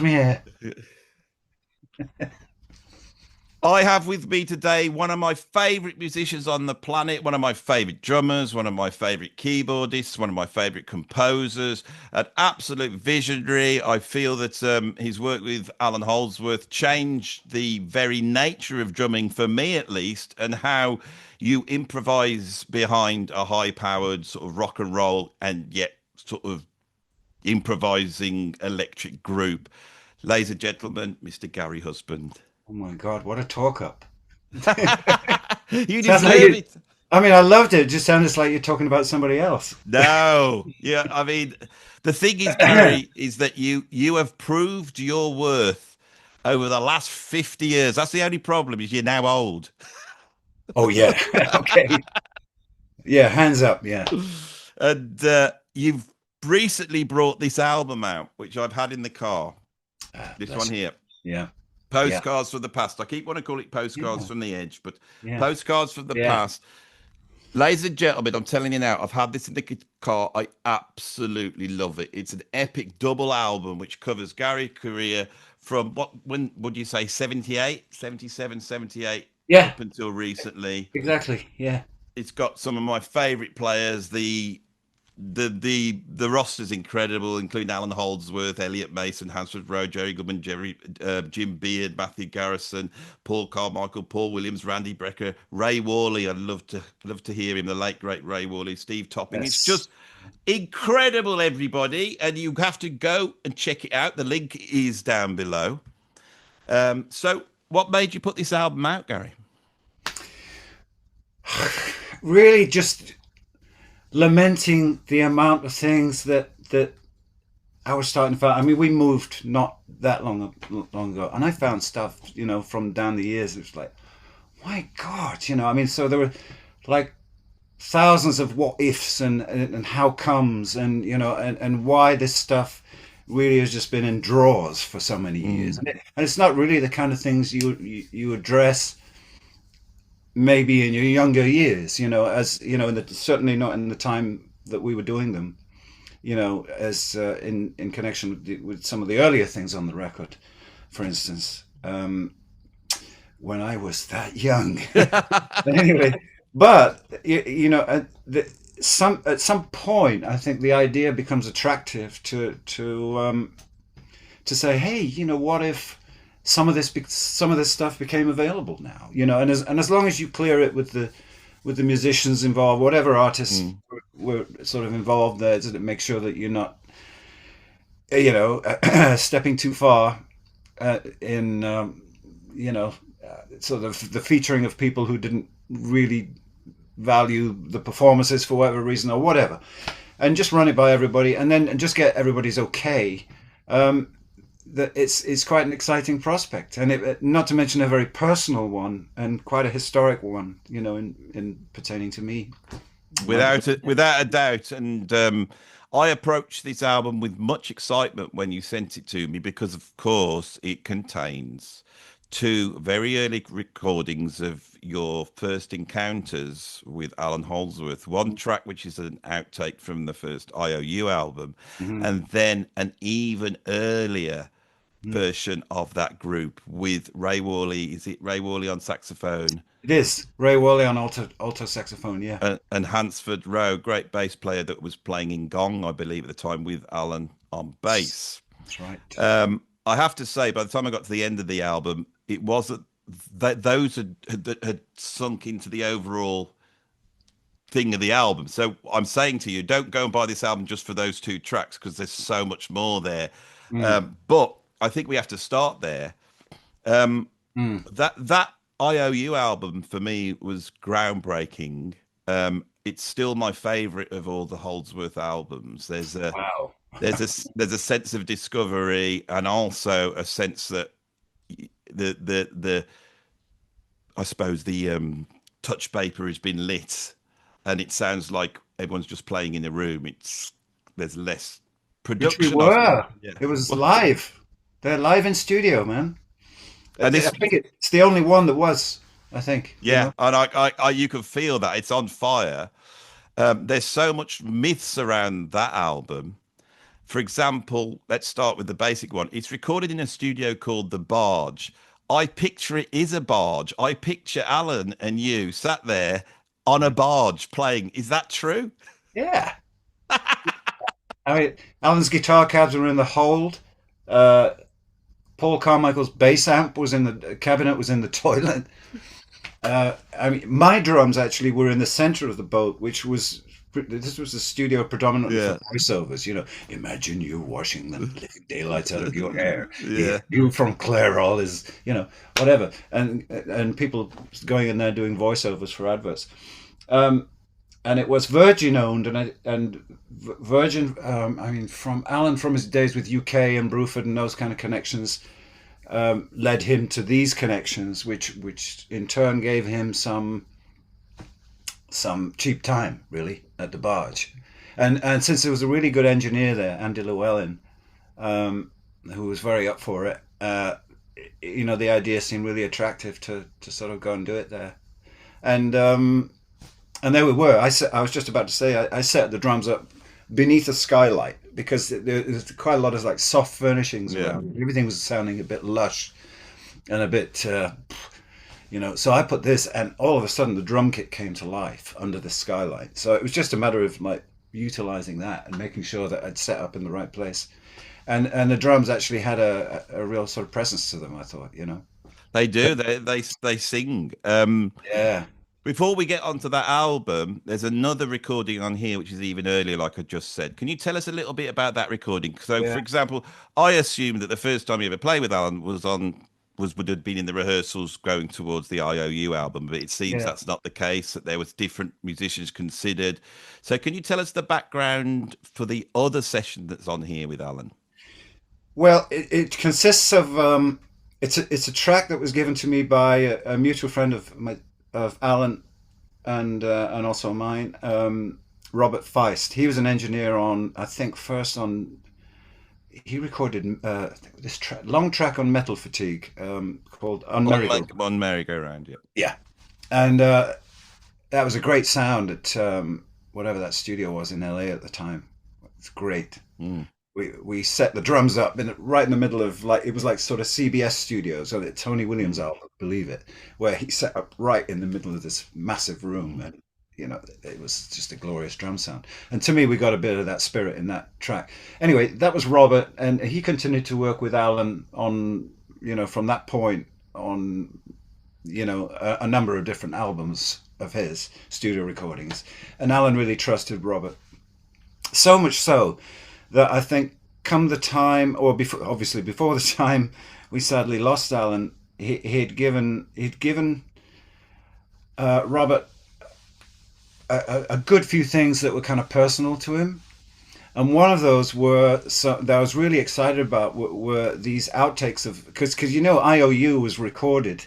me here. I have with me today one of my favorite musicians on the planet, one of my favorite drummers, one of my favorite keyboardists, one of my favorite composers, an absolute visionary. I feel that his work with Allan Holdsworth changed the very nature of drumming, for me at least, and how you improvise behind a high-powered sort of rock and roll and yet sort of improvising electric group. Ladies and gentlemen, Mr. Gary Husband. Oh my God, what a talk up. You Sounds like deserve you, it. I mean, I loved it. It just sounded like you're talking about somebody else. No, yeah, I mean, the thing is, Gary, is that you have proved your worth over the last 50 years. That's the only problem, is you're now old. Oh yeah. Okay. Yeah, hands up. Yeah. And you've recently brought this album out, which I've had in the car. This one That's here. yeah. Yeah. Postcards from the Past. I keep wanting to call it Postcards Yeah. from the Edge, but Yeah. Postcards from the Yeah. Past. Ladies and gentlemen, I'm telling you now, I've had this in the car. I absolutely love it. It's an epic double album which covers Gary's career from when would you say, 78, 77, 78, Yeah. up until recently. Exactly. Yeah. It's got some of my favorite players. The roster's incredible, including Allan Holdsworth, Elliot Mason, Hansford Rowe, Jerry Goodman, Jim Beard, Matthew Garrison, Paul Carmichael, Paul Williams, Randy Brecker, Ray Worley. I'd love to hear him. The late great Ray Worley, Steve Topping. It's Yes. just incredible, everybody, and you have to go and check it out. The link is down below. So, what made you put this album out, Gary? Really just lamenting the amount of things that I was starting to find. I mean, we moved not that long ago, and I found stuff, from down the years. It was like, my God, I mean, so there were like thousands of what ifs and how comes and why this stuff really has just been in drawers for so many years, and it's not really the kind of things you address maybe in your younger years, as certainly not in the time that we were doing them, as in connection with some of the earlier things on the record, for instance, when I was that young. But anyway, but at some point, I think the idea becomes attractive to say, hey, what if some of this stuff became available now, and as long as you clear it with the musicians involved, whatever artists were sort of involved there, to make sure that you're not stepping too far in sort of the featuring of people who didn't really value the performances for whatever reason or whatever, and just run it by everybody and just get everybody's okay. That it's quite an exciting prospect, and not to mention a very personal one and quite a historic one, in pertaining to me. Without a doubt. And I approached this album with much excitement when you sent it to me, because of course it contains two very early recordings of your first encounters with Allan Holdsworth. One track which is an outtake from the first IOU album, Mm-hmm. and then an even earlier version of that group with Ray Worley. Is it Ray Worley on saxophone? It is Ray Worley on alto saxophone. Yeah, And Hansford Rowe, great bass player that was playing in gong, I believe, at the time, with Alan on bass. that's right. I have to say, by the time I got to the end of the album, it wasn't that those had sunk into the overall thing of the album. So I'm saying to you, don't go and buy this album just for those two tracks, because there's so much more there. But I think we have to start there. That IOU album for me was groundbreaking. It's still my favorite of all the Holdsworth albums. Wow. There's a sense of discovery, and also a sense that the I suppose the touch paper has been lit, and it sounds like everyone's just playing in a room. There's less Which we production of it. were. Yeah. It was live. They're live in studio, man. I And this, think it's the only one that was. I think. yeah, and you can feel that it's on fire. There's so much myths around that album, For example, let's start with the basic one. It's recorded in a studio called the Barge. I picture it is a barge. I picture Alan and you sat there on a barge playing. Is that true? Yeah. I mean, Alan's guitar cabs were in the hold. Uh, Paul Carmichael's bass amp was in the cabinet, was in the toilet. I mean, my drums actually were in the center of the boat, which was this was a studio predominantly Yeah. for voiceovers. You know, imagine you washing the living daylights out of your hair. Yeah. You from Clairol is, you know, whatever, and people going in there doing voiceovers for adverts. And it was Virgin owned, and Virgin. I mean, from Alan from his days with UK and Bruford and those kind of connections, led him to these connections, which in turn gave him some cheap time really at the Barge, and since there was a really good engineer there, Andy Llewellyn, who was very up for it. You know, the idea seemed really attractive to sort of go and do it there, and there we were. I was just about to say I set the drums up beneath a skylight because there's quite a lot of like soft furnishings around. Everything was sounding a bit lush and a bit, you know. So I put this, and all of a sudden the drum kit came to life under the skylight. So it was just a matter of like utilizing that and making sure that I'd set up in the right place. And the drums actually had a real sort of presence to them. I thought, you know, They do. They sing. yeah. Before we get onto that album, there's another recording on here which is even earlier, like I just said. Can you tell us a little bit about that recording? So, for Yeah. example, I assume that the first time you ever played with Alan would have been in the rehearsals going towards the IOU album, but it seems Yeah. that's not the case. That there was different musicians considered. So, can you tell us the background for the other session that's on here with Alan? Well, it consists of it's a track that was given to me by a mutual friend of Alan and also mine, Robert Feist. He was an engineer on, I think, first on. He recorded this long track on Metal Fatigue called On Merry-Go. On Merry-Go-Round, yeah. Yeah, and that was a great sound at whatever that studio was in LA at the time. It's great. Mm. We set the drums up right in the middle of, like, it was like sort of CBS studios on the Tony Williams album, believe it, where he set up right in the middle of this massive room, and you know, it was just a glorious drum sound. And to me, we got a bit of that spirit in that track. Anyway, that was Robert, and he continued to work with Alan on, you know, from that point on, you know, a number of different albums of his studio recordings, and Alan really trusted Robert, so much so that I think come the time, or before, obviously before the time we sadly lost Alan, he'd given Robert a good few things that were kind of personal to him, and one of those that I was really excited about were these outtakes of, because you know IOU was recorded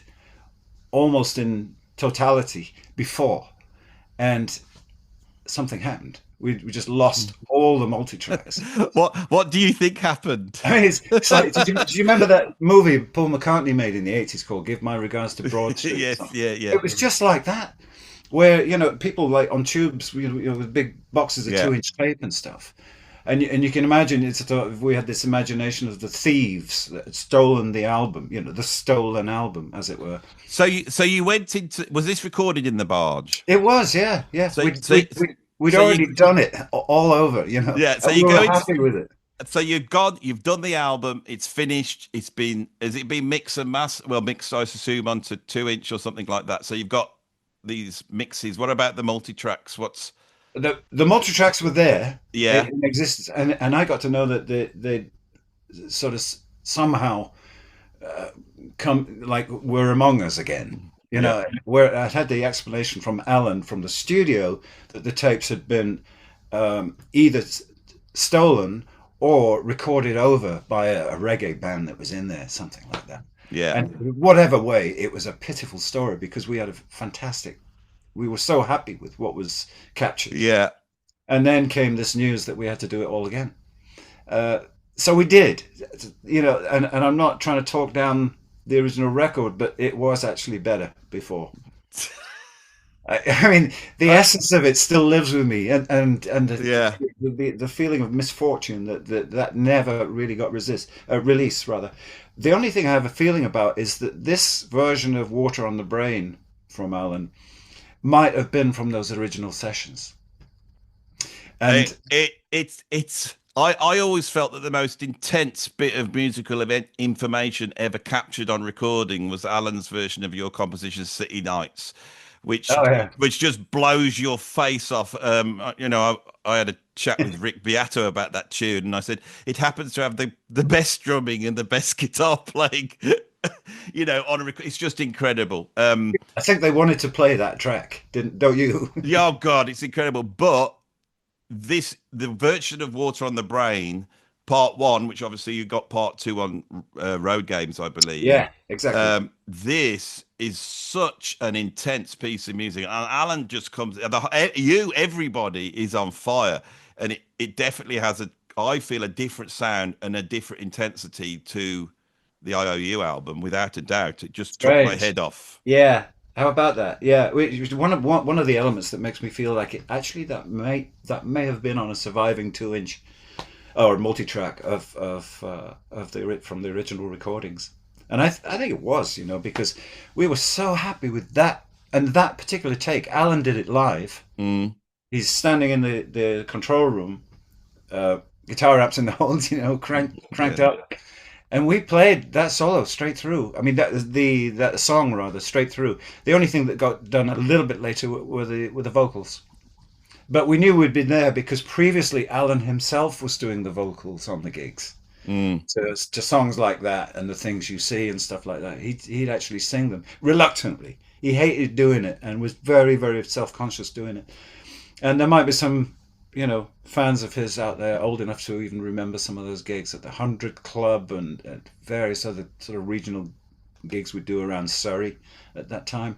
almost in totality before, and something happened. We just lost all the multi-tracks. What do you think happened? I mean, it's like, do you remember that movie Paul McCartney made in the 80s called Give My Regards to Broad Street? Yes, yeah. It was just like that, where, you know, people like on tubes, you know, with big boxes of 2-inch tape and stuff. And you can imagine, we had this imagination of the thieves that had stolen the album, you know, the stolen album, as it were. So you went into, was this recorded in the Barge? It was, yeah. So, we'd already done it all over, you know. Yeah, so we were happy with it. So you've done the album, it's finished, has it been mixed and mass? Well, mixed, I assume, onto 2-inch or something like that. So you've got these mixes. What about the multi-tracks? The multi-tracks were there, yeah, in existence, and I got to know that they sort of somehow were among us again. You know, where I had the explanation from Alan from the studio that the tapes had been either stolen or recorded over by a reggae band that was in there, something like that. Yeah. And whatever way, it was a pitiful story because we were so happy with what was captured. Yeah. And then came this news that we had to do it all again. So we did, you know, and I'm not trying to talk down the original record, but it was actually better before. I mean, the essence of it still lives with me, and Yeah. the feeling of misfortune that never really got release rather. The only thing I have a feeling about is that this version of Water on the Brain from Alan might have been from those original sessions. And It's I always felt that the most intense bit of musical event information ever captured on recording was Alan's version of your composition City Nights, which oh yeah, which just blows your face off. I had a chat with Rick Beato about that tune, and I said it happens to have the best drumming and the best guitar playing. It's just incredible. I think they wanted to play that track, don't you? Yeah, oh God, it's incredible. But the version of Water on the Brain, part one, which obviously you got part two on Road Games, I believe. Yeah, exactly. This is such an intense piece of music, and Alan just comes. Everybody is on fire, and it definitely has I feel a different sound and a different intensity to the IOU album, without a doubt. It just took my Strange. head off. Yeah. How about that? Yeah, which was one of the elements that makes me feel like it actually that may have been on a surviving 2-inch or multi-track of the from the original recordings, and I think it was, because we were so happy with that and that particular take. Alan did it live. Mm, He's standing in the control room, guitar amps in the holes, cranked yeah. up. And we played that solo straight through. I mean, that song rather straight through. The only thing that got done a little bit later were the vocals. But we knew we'd been there because previously Alan himself was doing the vocals on the gigs. Mm, To songs like that and The Things You See and stuff like that. He'd actually sing them reluctantly. He hated doing it and was very, very self-conscious doing it. And there might be some, fans of his out there old enough to even remember some of those gigs at the 100 Club and various other sort of regional gigs we'd do around Surrey at that time.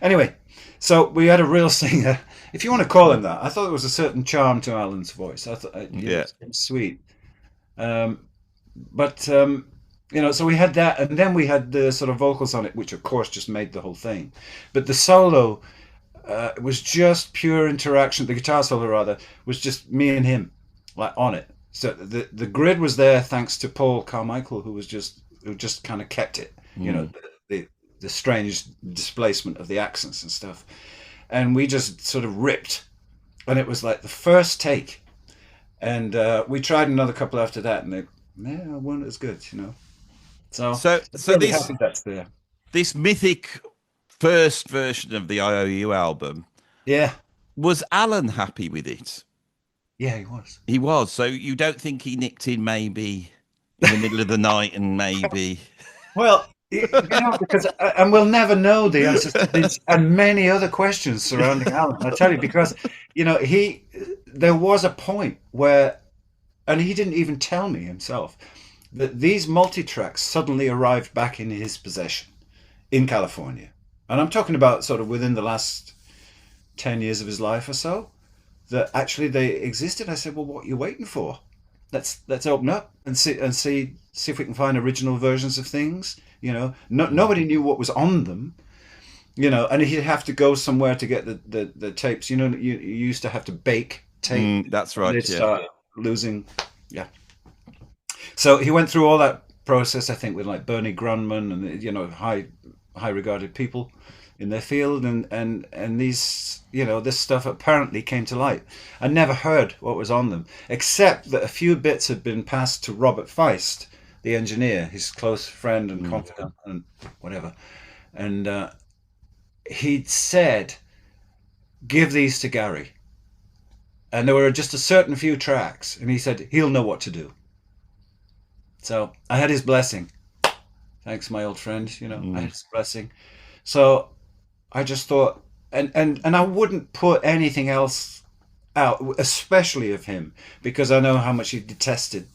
Anyway, so we had a real singer, if you want to call him that. I thought there was a certain charm to Alan's voice. I thought yeah. it was sweet. But so we had that, and then we had the sort of vocals on it, which of course just made the whole thing. But the solo, it was just pure interaction. The guitar solo, rather, was just me and him, like on it. So the grid was there thanks to Paul Carmichael, who just kind of kept it. Mm. The strange displacement of the accents and stuff, and we just sort of ripped, and it was like the first take, and we tried another couple after that, and they weren't as good. So So I'm so really this happy that's there. this mythic first version of the IOU album, Yeah, was Alan happy with it? yeah, he was. He was. So you don't think he nicked in maybe in the middle of the night and maybe. Well, because and we'll never know the answers to these and many other questions surrounding Alan. I tell you, because there was a point where, and he didn't even tell me himself, that these multi-tracks suddenly arrived back in his possession in California, and I'm talking about sort of within the last 10 years of his life or so. That actually they existed. I said, well, what are you waiting for? Let's open up and see if we can find original versions of things. Nobody knew what was on them. And he'd have to go somewhere to get the tapes. You used to have to bake tape. That's And right. they'd Yeah. start losing. Yeah. So he went through all that process, I think, with like Bernie Grunman and high regarded people in their field, and these this stuff apparently came to light. I never heard what was on them, except that a few bits had been passed to Robert Feist, the engineer, his close friend and confidant and whatever, and he'd said, give these to Gary, and there were just a certain few tracks, and he said he'll know what to do. So I had his blessing. Thanks, my old friend. I had his blessing. So I just thought, and I wouldn't put anything else out, especially of him, because I know how much he detested,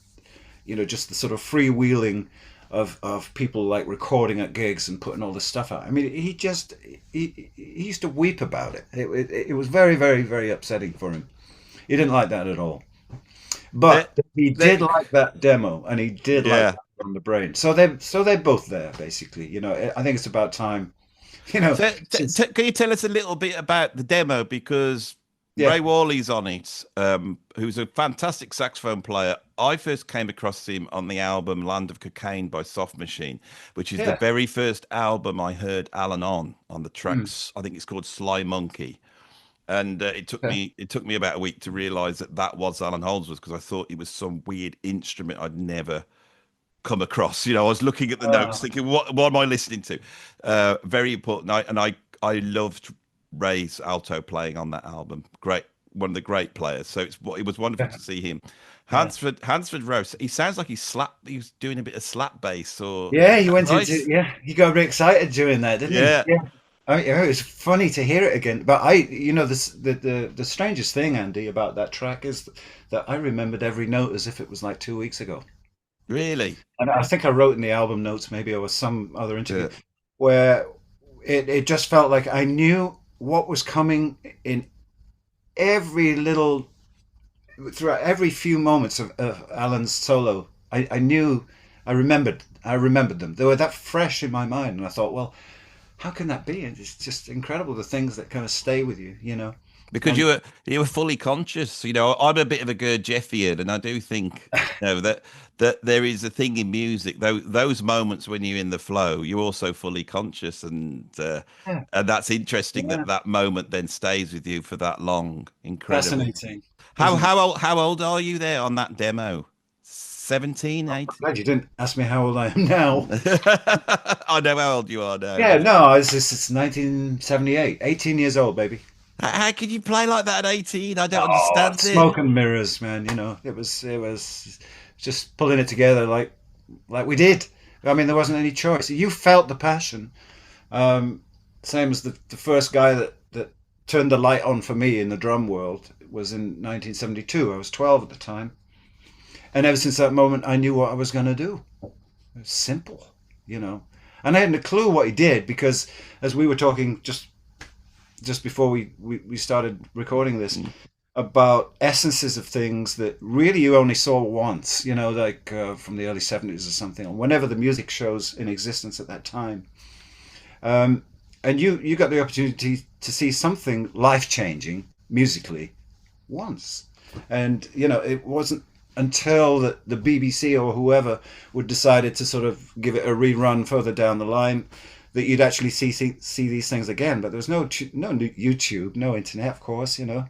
just the sort of freewheeling of people like recording at gigs and putting all this stuff out. I mean, he used to weep about it. It was very, very, very upsetting for him. He didn't like that at all. But he did like that demo, and he did like Yeah. that on the brain. So they're both there, basically. I think it's about time You know, So, just can you tell us a little bit about the demo? Because yeah, Ray Worley's on it, who's a fantastic saxophone player. I first came across him on the album Land of Cocaine by Soft Machine, which is the yeah. very first album I heard Alan on the Mm, tracks. I think it's called Sly Monkey. And yeah. it took me about a week to realize that that was Allan Holdsworth because I thought it was some weird instrument I'd never come across. You know, I was looking at the notes Uh, thinking, what am I listening to? Very important. I loved Ray's alto playing on that album. Great, one of the great players. So it was wonderful yeah, to see him. yeah. Hansford Rose. He sounds like he was doing a bit of slap bass or Yeah, is he that went into right? yeah. He got really excited during that, didn't he? Yeah, Yeah. It was funny to hear it again. But you know, the strangest thing, Andy, about that track is that I remembered every note as if it was like 2 weeks ago. really. And I think I wrote in the album notes, maybe, or some other interview, Yeah. where it just felt like I knew what was coming in every little throughout every few moments of Alan's solo. I knew, I remembered them. They were that fresh in my mind, and I thought, well, how can that be? And it's just incredible the things that kind of stay with you, you know. Because And you were fully conscious. You know, I'm a bit of a Gurdjieffian, and I do think that there is a thing in music. Those moments when you're in the flow, you're also fully conscious, yeah, and that's interesting yeah, that that moment then stays with you for that long. Incredible. fascinating, isn't it? How old are you there on that demo? 17, I'm 18? glad you didn't ask me how old I am now. I know how old you are now, Yeah, but no, it's 1978, 18 years old, baby. how can you play like that at 18? I don't Oh, understand it. smoke and mirrors, man. You know, it was just pulling it together like we did. I mean, there wasn't any choice. You felt the passion. Um, Same as the first guy that turned the light on for me in the drum world was in 1972. I was 12 at the time, and ever since that moment, I knew what I was going to do. It was simple, you know, and I hadn't a clue what he did because as we were talking just before we started recording this about essences of things that really you only saw once, you know, like from the early 70s or something, or whenever the music shows in existence at that time. Um, and you got the opportunity to see something life changing musically once. And, you know, it wasn't until the BBC or whoever would decided to sort of give it a rerun further down the line that you'd actually see these things again. But there was no YouTube, no internet, of course, you know.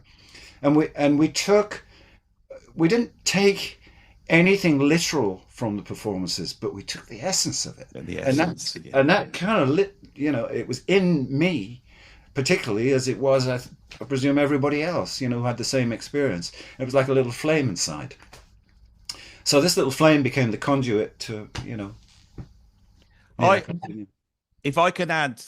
We didn't take anything literal from the performances, but we took the essence of it, The and essence, yeah. that kind of lit. You know, it was in me, particularly as it was. I presume everybody else, you know, who had the same experience. It was like a little flame inside. So this little flame became the conduit to, you know, yeah, I continue. if I can add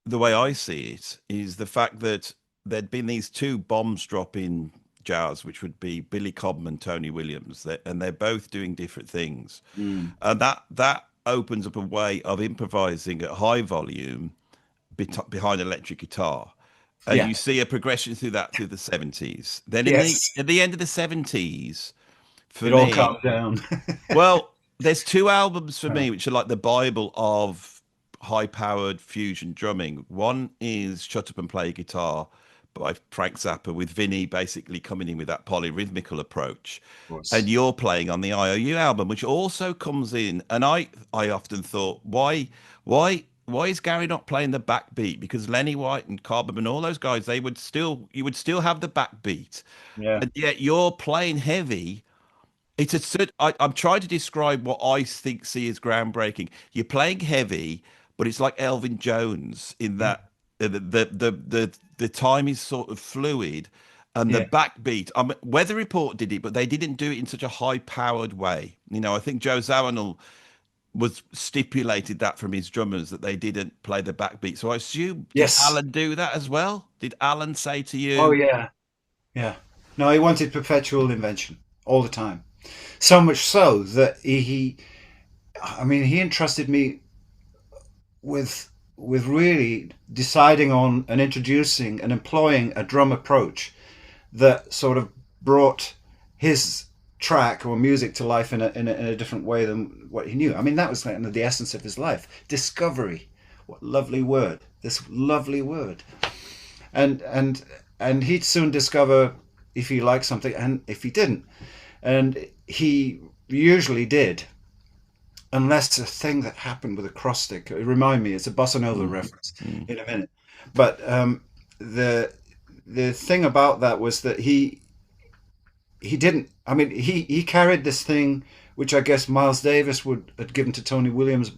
the way I see it is the fact that there'd been these two bombs drop in jazz, which would be Billy Cobham and Tony Williams, and they're both doing different things, Mm. and that opens up a way of improvising at high volume behind electric guitar. And Yeah. you see a progression through that through the 70s. Then Yes. at the end of the 70s, for It all me, calmed down. well, there's two albums for me which are like the Bible of high-powered fusion drumming. One is Shut Up and Play Guitar by Frank Zappa, with Vinny basically coming in with that polyrhythmical approach. Of And course. you're playing on the IOU album, which also comes in. And I often thought, why is Gary not playing the backbeat? Because Lenny White and Cobham and all those guys, you would still have the backbeat. Yeah. And yet you're playing heavy. It's a I'm trying to describe what I think see as groundbreaking. You're playing heavy, but it's like Elvin Jones in Yeah. that the time is sort of fluid, and the Yeah. backbeat. Weather Report did it, but they didn't do it in such a high-powered way. You know, I think Joe Zawinul was stipulated that from his drummers that they didn't play the backbeat. So I assume, did Yes. Alan do that as well? Did Alan say to Oh you, yeah. Yeah. No, he wanted perpetual invention all the time. So much so that I mean, he entrusted me with really deciding on and introducing and employing a drum approach that sort of brought his track or music to life in a different way than what he knew. I mean, that was like the essence of his life. Discovery What lovely word! This lovely word, and and and he'd soon discover if he liked something and if he didn't, and he usually did, unless a thing that happened with a cross stick. Remind me, it's a bossa nova reference Mm. in a minute, but the the thing about that was that he didn't. I mean, he carried this thing, which I guess Miles Davis would had given to Tony Williams,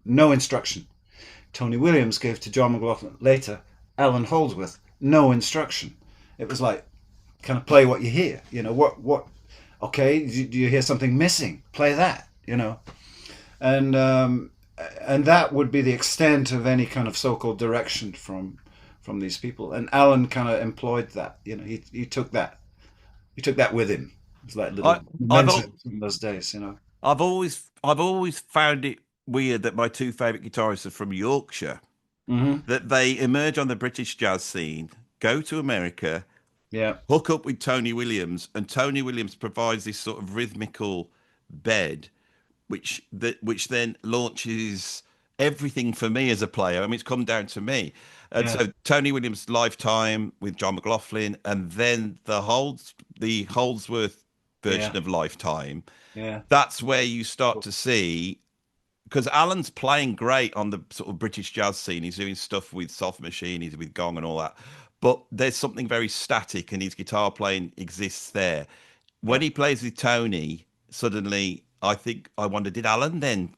no instruction. Tony Williams gave to John McLaughlin later, Allan Holdsworth, no instruction. It was like, kind of play what you hear. You know what? Okay, do you hear something missing? Play that. You know, and that would be the extent of any kind of so-called direction from these people. And Alan kind of employed that. You know, he took that with him. It's like a little I, I've memento al- from those days. You know. I've always found it weird that my two favorite guitarists are from Yorkshire. Hmm. That they emerge on the British jazz scene, go to America, Yeah. hook up with Tony Williams, and Tony Williams provides this sort of rhythmical bed, which then launches everything for me as a player. I mean, it's come down to me, and Yeah. so Tony Williams' Lifetime with John McLaughlin, and then the Holdsworth Yeah. version of Lifetime. Yeah. That's where you start to see, because Alan's playing great on the sort of British jazz scene. He's doing stuff with Soft Machine, he's with Gong and all that. But there's something very static, and his guitar playing exists there. When Yeah. he plays with Tony, suddenly I think I wonder, did Alan then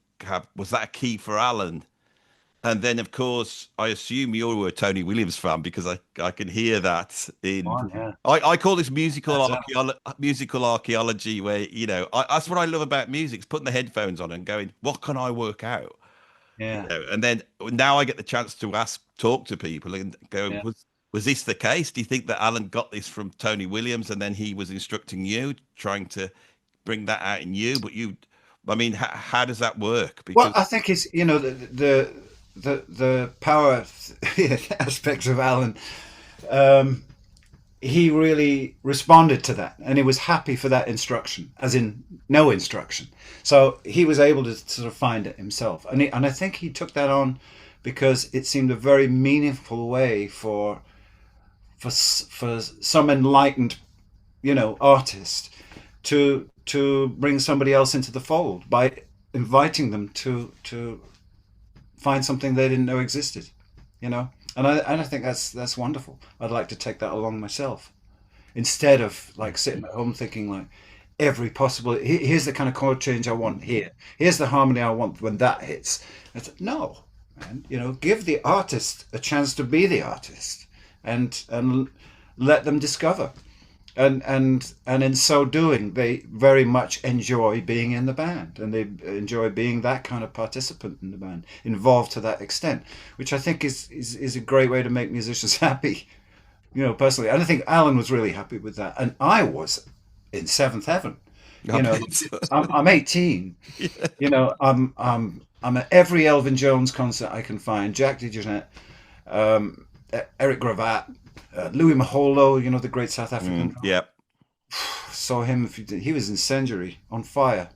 was that a key for Alan? And then, of course, I assume you're a Tony Williams fan because I can hear that in. On. Yeah. I call this musical That's it. musical archaeology, where that's what I love about music: is putting the headphones on and going, "What can I work out?" Yeah. And then now I get the chance to talk to people and go, Yeah. "Was this the case? Do you think that Alan got this from Tony Williams, and then he was instructing you, trying to bring that out in you? But I mean, how does that work? Well, Because I think it's the power aspects of Alan. Um, he really responded to that, and he was happy for that instruction, as in no instruction. So he was able to sort of find it himself, and I think he took that on because it seemed a very meaningful way for some enlightened, artist to bring somebody else into the fold by inviting them to find something they didn't know existed, and I think that's wonderful. I'd like to take that along myself, instead of like sitting at home thinking like every possible here's the kind of chord change I want here, here's the harmony I want when that hits. No, man, give the artist a chance to be the artist, and let them discover, and in so doing they very much enjoy being in the band, and they enjoy being that kind of participant in the band, involved to that extent, which I think is a great way to make musicians happy, personally. And I think Alan was really happy with that, and I was in seventh heaven. I you know bet so. I'm 18. I'm at every Elvin Jones concert I can find, Jack DeJohnette, Eric Gravatt, Louis Maholo, the great South African drummer. Yeah. Saw him. He was incendiary, on fire,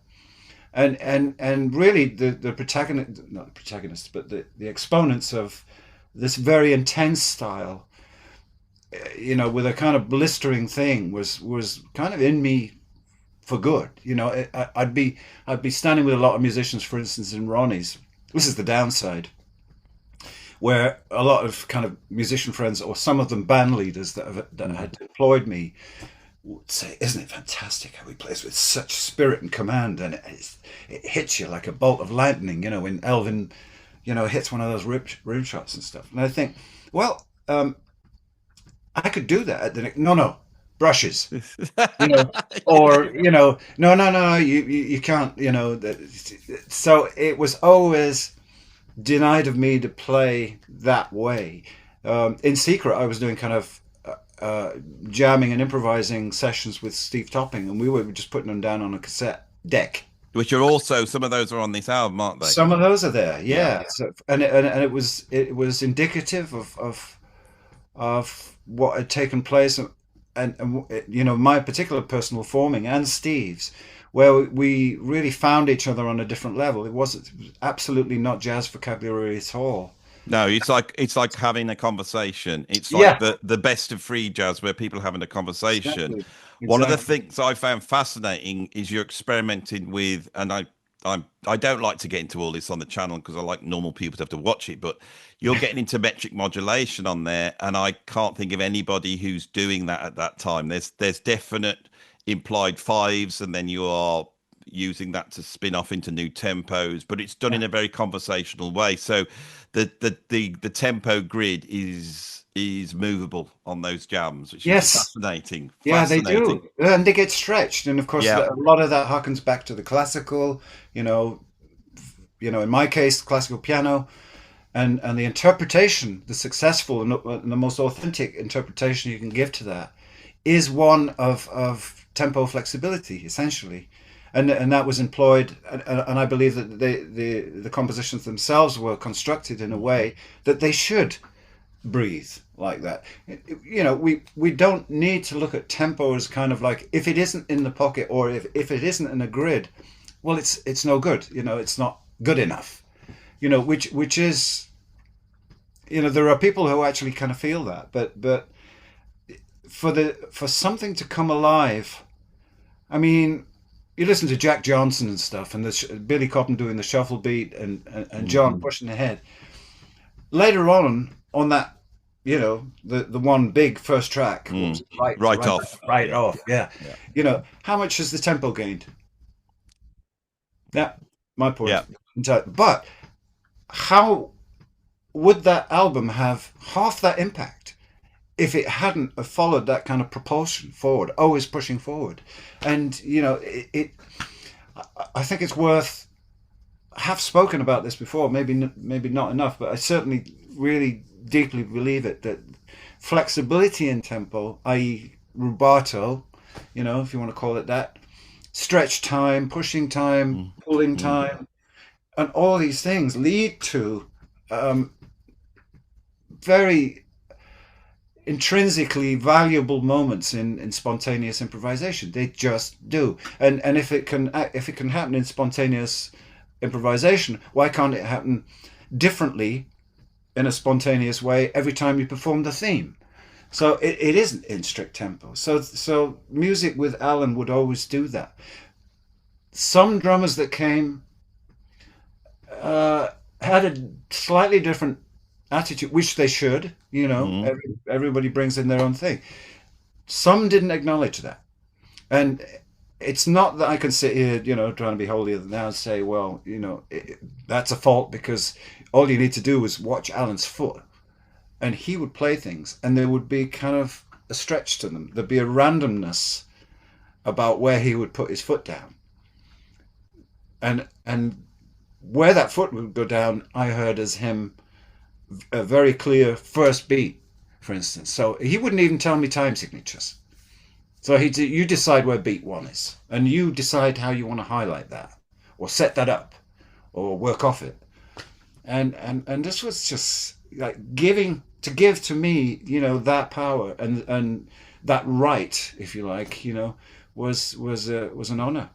and really the protagonist, not the protagonist, but the exponents of this very intense style, with a kind of blistering thing, was kind of in me for good. I'd be standing with a lot of musicians, for instance, in Ronnie's. This is the downside, where a lot of kind of musician friends, or some of them band leaders that had employed me, would say, "Isn't it fantastic how he plays with such spirit and command, and it hits you like a bolt of lightning, when Elvin, hits one of those rim shots and stuff." And I think, well, I could do that. No, brushes, or no, you can't, So it was always denied of me to play that way. In secret, I was doing kind of jamming and improvising sessions with Steve Topping, and we were just putting them down on a cassette deck. Which are also, some of those are on this album, aren't they? Some of those are there, yeah. Yeah. So, and it was indicative of what had taken place, and my particular personal forming and Steve's, where we really found each other on a different level. It was absolutely not jazz vocabulary at all. No, it's like having a conversation. It's like Yeah, the best of free jazz where people are having a conversation. exactly, One of the exactly. things I found fascinating is you're experimenting with, and I don't like to get into all this on the channel because I like normal people to have to watch it, but you're getting into metric modulation on there, and I can't think of anybody who's doing that at that time. There's definite implied fives, and then you are using that to spin off into new tempos, but it's done Yeah. in a very conversational way. So the tempo grid is movable on those jams, which is Yes. fascinating. Yeah, they Fascinating. do, and they get stretched, and of course, Yeah. a lot of that harkens back to the classical. You know, in my case, classical piano, and the interpretation, the successful and the most authentic interpretation you can give to that is one of tempo flexibility, essentially, and that was employed, and I believe that the compositions themselves were constructed in a way that they should breathe like that. We don't need to look at tempo as kind of like, if it isn't in the pocket or if it isn't in a grid, well, it's no good. It's not good enough. Which is, there are people who actually kind of feel that, but for something to come alive, I mean, you listen to Jack Johnson and stuff, and Billy Cotton doing the shuffle beat, and John Mhm. pushing ahead. Later on that, the one big first track, what was Mm. it? Right, Right right, off. right Yeah. off, yeah. Yeah. How much has the tempo gained? Yeah, my point. Yeah. But how would that album have half that impact if it hadn't have followed that kind of propulsion forward, always pushing forward? And I think it's worth. I have spoken about this before, maybe not enough, but I certainly really deeply believe it, that flexibility in tempo, i.e., rubato, if you want to call it that, stretch time, pushing time, Mm. pulling Mm. time, and all these things lead to um, very intrinsically valuable moments in spontaneous improvisation. They just do. And if it can happen in spontaneous improvisation, why can't it happen differently in a spontaneous way every time you perform the theme? So it isn't in strict tempo. So music with Allan would always do that. Some drummers that came had a slightly different attitude, which they should. Mm. Everybody brings in their own thing. Some didn't acknowledge that, and it's not that I can sit here, trying to be holier than thou and say, well, that's a fault, because all you need to do is watch Alan's foot, and he would play things, and there would be kind of a stretch to them. There'd be a randomness about where he would put his foot down, and where that foot would go down, I heard as him a very clear first beat, for instance. So he wouldn't even tell me time signatures. So you decide where beat one is, and you decide how you want to highlight that, or set that up, or work off it. And this was just like give to me, that power and that right, if you like, was an honor.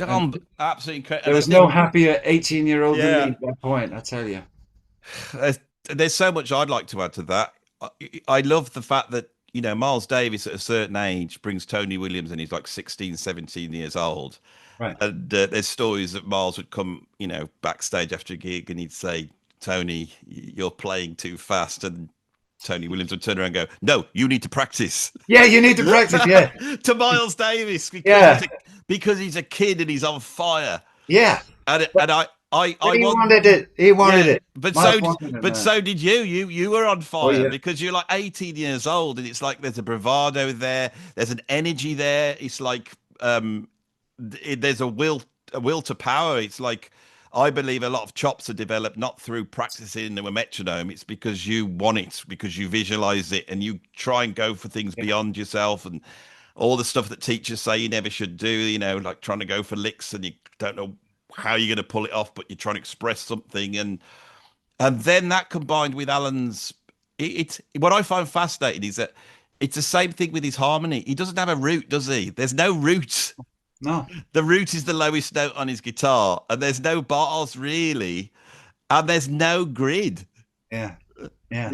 And Absolutely incredible. there And I was no think, happier 18-year-old than me yeah, at that point, I tell you. there's, there's so much I'd like to add to that. I, I love the fact that, Miles Davis at a certain age brings Tony Williams and he's like 16, 17 years old. Right. And there's stories that Miles would come, backstage after a gig and he'd say, Tony, you're playing too fast. And Tony Williams would turn around and go, no, you need to practice. Yeah, you need to practice. Yeah, To Miles Davis yeah, because he's a kid and he's on fire. yeah. And But I he want, wanted it. He wanted yeah, it. Miles wanted it, man. so did you. You were on Oh fire yeah. because you're like 18 years old, and it's like there's a bravado there, there's an energy there. It's like there's a will to power. It's like I believe a lot of chops are developed not through practicing a metronome. It's because you want it, because you visualize it, and you try and go for things Yeah. beyond yourself and all the stuff that teachers say you never should do. Like trying to go for licks and you don't know how you're going to pull it off, but you're trying to express something, and then that combined with Alan's, it's what I find fascinating is that it's the same thing with his harmony. He doesn't have a root, does he? There's no root. No. The root is the lowest note on his guitar, and there's no bars really, and there's no grid. Yeah. Yeah.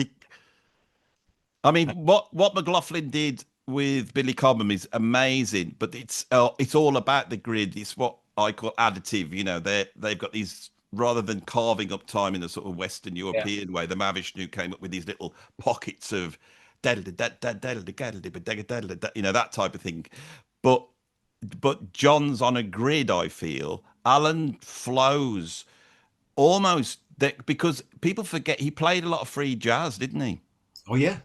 I mean, what McLaughlin did with Billy Cobham is amazing, but it's all about the grid. It's what I call additive. You know, they've got these rather than carving up time in a sort of Western Yeah. European way. The Mahavishnu came up with these little pockets of you know, that type of thing. But John's on a grid. I feel Alan flows almost that because people forget he played a lot of free jazz, didn't he? Oh yeah.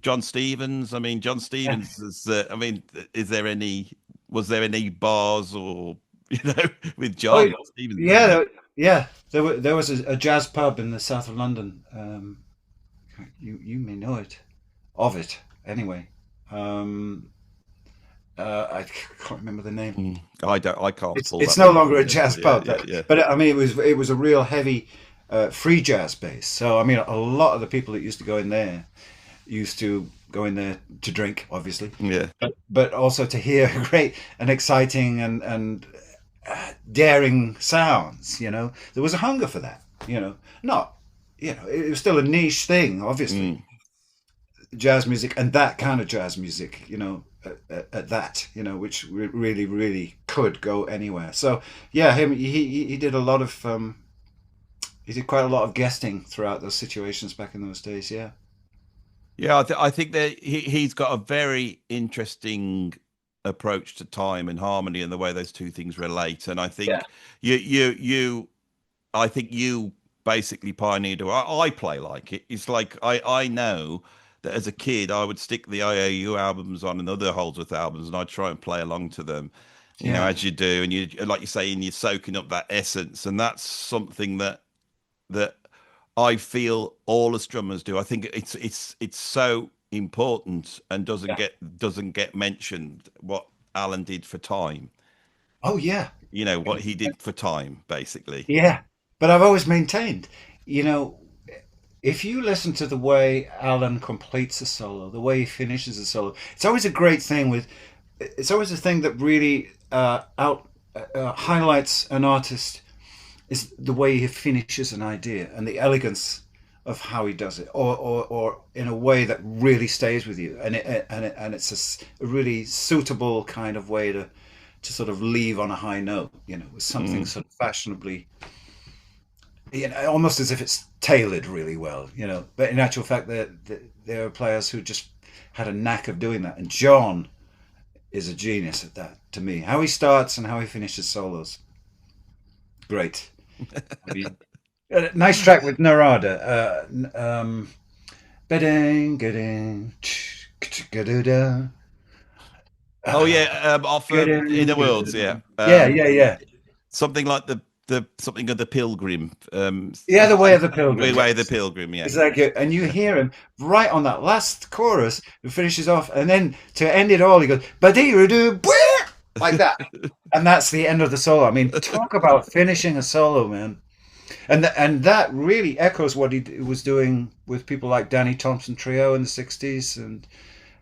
John Stevens. I mean, John Yeah. Stevens is. I mean, is there any? Was there any bars or you know with Oh John Stevens? yeah. Yeah. There was a jazz pub in the south of London. You may know it of it anyway. Um, I can't remember the name. I don't. I can't It's pull it's that no one. longer a jazz Yeah, pub, yeah, yeah. but I mean it was a real heavy free jazz base. So I mean a lot of the people that used to go in there used to go in there to drink, obviously, Yeah. but also to hear great and exciting and daring sounds. You know, there was a hunger for that. You know, not it was still a niche thing, obviously, jazz music and that kind of jazz music. You know, at that, which really really could go anywhere. So yeah, he did a lot of he did quite a lot of guesting throughout those situations back in those days. Yeah. Yeah, I think that he's got a very interesting approach to time and harmony and the way those two things relate. And I Yeah. think I think you basically pioneered. I play like it. It's like I know that as a kid I would stick the IOU albums on and other Holdsworth albums, and I'd try and play along to them. You know, Yeah. as you do, and you like you say, and you're soaking up that essence, and that's something that I feel all us drummers do. I think it's so important and Yeah. doesn't get mentioned what Alan did for time. Oh yeah. You know what he did for time, basically. Yeah. But I've always maintained, you know, if you listen to the way Alan completes a solo, the way he finishes a solo, it's always a great thing with. It's always a thing that really out highlights an artist is the way he finishes an idea and the elegance of how he does it, or in a way that really stays with you, and it's a really suitable kind of way to sort of leave on a high note, with something sort of fashionably, almost as if it's tailored really well, But in actual fact, there are players who just had a knack of doing that, and John is a genius at that. To me, how he starts and how he finishes solos, great. I mean, nice track with Narada. Beding, geding, Oh yeah, off geding, Inner Worlds, yeah. yeah, yeah, yeah. Something like the something of the Pilgrim. Yeah, the way of the pilgrim. Way of the Pilgrim, yeah. Exactly. And you hear him right on that last chorus who finishes off, and then to end it all, he goes, "Ba-dee-ru-doo, bwah!" like that. And that's the end of the solo. I mean, talk about finishing a solo, man. And that really echoes what he was doing with people like Danny Thompson Trio in the 60s, and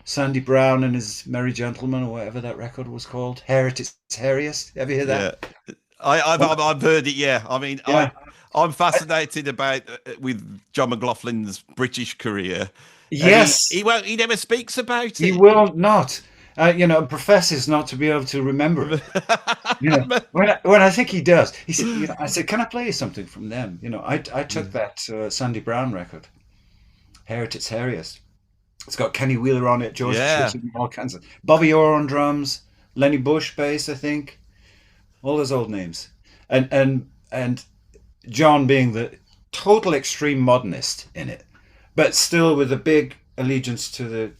Sandy Brown and his Merry Gentleman, or whatever that record was called. Hair at its hairiest. Ever hear that? Yeah. I've heard it. Yeah, I mean, Yeah. I'm fascinated about with John McLaughlin's British career. And Yes. he never speaks about He it. will not. Professes not to be able to remember it. When I think he does, he said, I said, "Can I play you something from them?" I took that Sandy Brown record, Hair at its hairiest. It's got Kenny Wheeler on it, George Yeah. Chisholm, all kinds of Bobby Orr on drums, Lenny Bush bass, I think, all those old names, and John being the total extreme modernist in it, but still with a big allegiance to the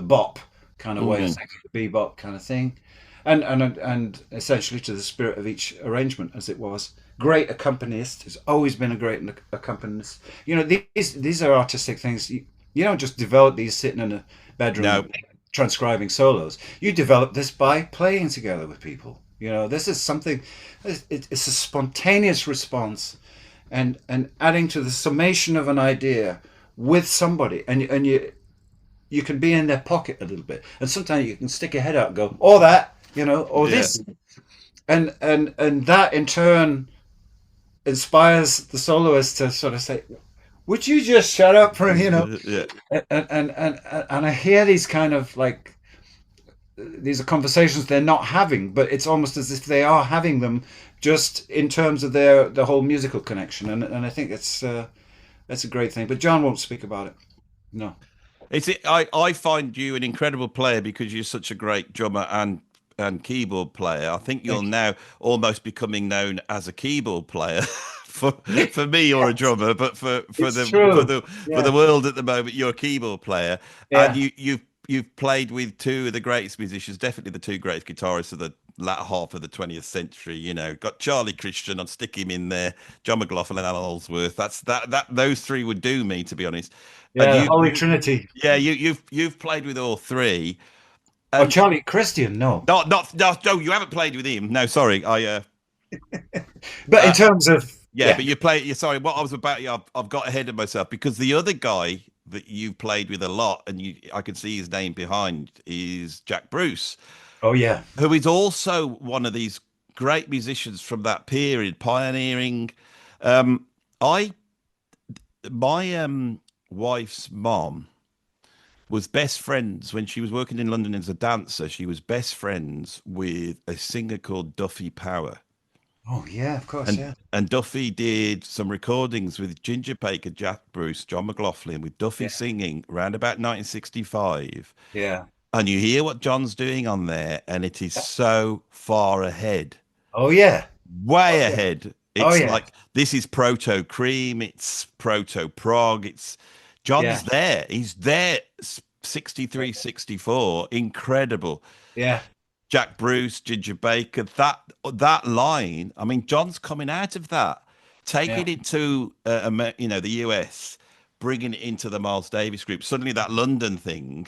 bop kind of way of thinking, the bebop kind of thing, and essentially to the spirit of each arrangement as it was. Great accompanist, has always been a great accompanist. These are artistic things. You don't just develop these sitting in a bedroom No. transcribing solos. You develop this by playing together with people. This is something. It's a spontaneous response, and adding to the summation of an idea with somebody, and you can be in their pocket a little bit, and sometimes you can stick your head out and go, or that, or Yeah. this, and that in turn inspires the soloist to sort of say, "Would you just shut up for you know?" Yeah. And I hear these kind of like these are conversations they're not having, but it's almost as if they are having them, just in terms of the whole musical connection. And I think that's a great thing. But John won't speak about it. No. I find you an incredible player because you're such a great drummer and keyboard player. I think you're Thank you. now almost becoming known as a keyboard player. For for me, you're a drummer, but It's true. for the Yeah. world at the moment, you're a keyboard player, and Yeah. you've played with two of the greatest musicians, definitely the two greatest guitarists of the latter half of the 20th century. You know, got Charlie Christian, I'd stick him in there, John McLaughlin, and Allan Holdsworth. That those three would do me, to be honest. And Yeah. The Holy Trinity. yeah, you've played with all three, Oh, and Charlie Christian. No. no, you haven't played with him. No, sorry, But in uh terms of yeah, yeah. but you play. You sorry, what I was about. Yeah, I've got ahead of myself because the other guy that you played with a lot, and I can see his name behind, is Jack Bruce, Oh yeah. who is also one of these great musicians from that period, pioneering. Um, I my wife's mom was best friends when she was working in London as a dancer. She was best friends with a singer called Duffy Power. Oh yeah. Of course. And Yeah. and Duffy did some recordings with Ginger Baker, Jack Bruce, John McLaughlin, with Duffy Yeah. singing around about 1965. Yeah. And you hear what John's doing on there, and it is so far ahead, Oh yeah. Oh way yeah. ahead. Oh It's yeah. like this is proto Cream, it's proto prog, it's Yeah. John's there. He's there 63, 64. Incredible. Yeah. Jack Bruce, Ginger Baker, that line. I mean, John's coming out of that, Yeah. taking it to the US, bringing it into the Miles Davis group. Suddenly, that London thing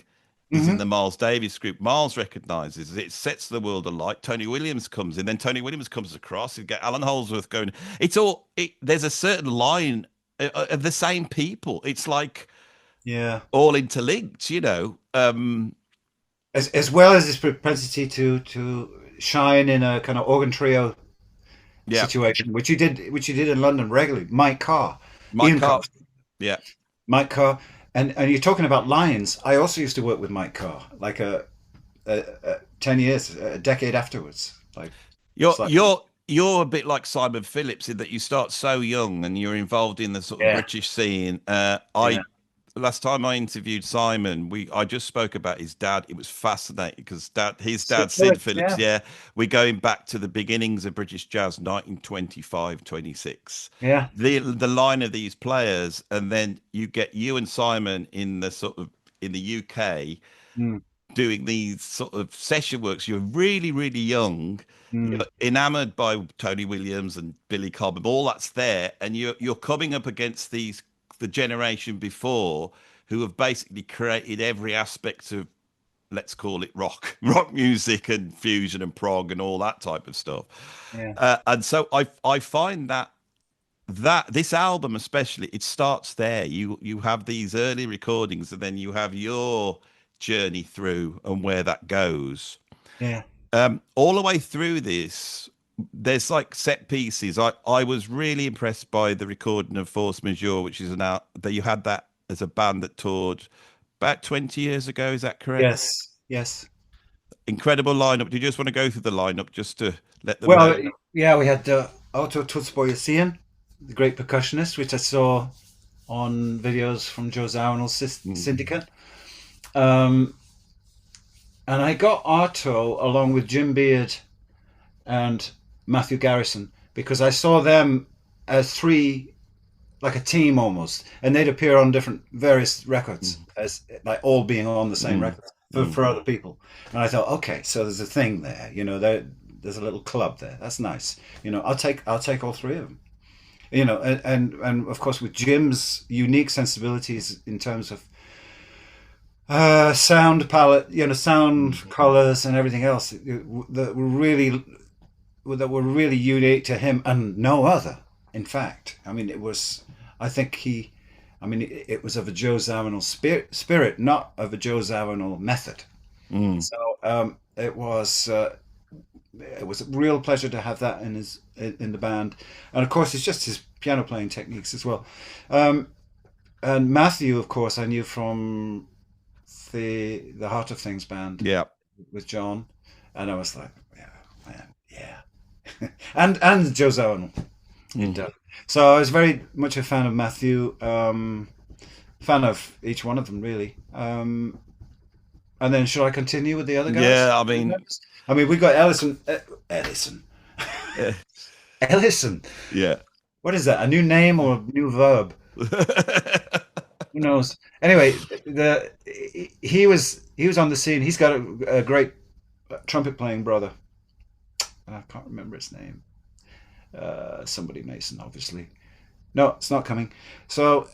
is in Hmm. the Miles Davis group. Miles recognizes it, sets the world alight. Tony Williams comes in, then Tony Williams comes across. You get Allan Holdsworth going. It's all. There's a certain line of the same people. It's like Yeah. all interlinked. You know. As well as his propensity to shine in a kind of organ trio Yeah, situation, which you did in London regularly. Mike Carr, Mike Ian Carr, Carp. Yeah. Mike Carr, and you're talking about lines. I also used to work with Mike Carr, like a 10 years, a decade afterwards. Like You're it's like you're you're a bit like Simon Phillips in that you start so young and you're involved in the sort of yeah, British scene. yeah, I last time I interviewed Simon, I just spoke about his dad. It was fascinating because his Sid dad, Sid Phillips, Phillips, yeah, yeah, we're going back to the beginnings of British jazz, 1925, 26. yeah, The line of these players, and then you get you and Simon in the sort of in the UK mm, doing these sort of session works. You're really, really young. mm, You're enamored by Tony Williams and Billy Cobham. All that's there, and you're coming up against the generation before who have basically created every aspect of, let's call it rock music and fusion and prog and all that type of stuff. yeah, And so I find that this album especially, it starts there. You have these early recordings, and then you have your journey through and where that goes. yeah, All the way through this, there's like set pieces. I was really impressed by the recording of Force Majeure, which is that you had that as a band that toured about 20 years ago. Is that correct? yes, yes. Incredible lineup. Do you just want to go through the lineup just to let them know? Well, yeah, we had Otto Tutsboyasian, the great percussionist, which I saw on videos from Joe Zawinul's Mm. Syndicate. Um, and I got Otto along with Jim Beard and Matthew Garrison because I saw them as three, like a team almost, and they'd appear on different various records Mm. as like all being on the same Mm. record Mm. for other people. And I thought, okay, so there's a thing there, there's a little club there. That's nice. I'll take all three of them. And of course with Jim's unique sensibilities in terms of sound palette, sound colors and everything else that were really unique to him and no other. In fact, I mean, I think it was of a Joe Zawinul spirit, not of a Joe Zawinul method. Mm. So it was it was a real pleasure to have that in the band, and of course it's just his piano playing techniques as well. And Matthew, of course, I knew from the Heart of Things band Yeah. with John, and I was like, yeah, man, yeah, and Joe Zawinul. So I was very much a fan of Matthew, fan of each one of them really. And then should I continue with the other guys? Yeah, I mean, we got Ellison. yeah. Ellison. Yeah. What is that? A new name or a new verb? Who knows? Anyway, he was on the scene. He's got a great trumpet playing brother. I can't remember his name. Somebody Mason, obviously. No, it's not coming. So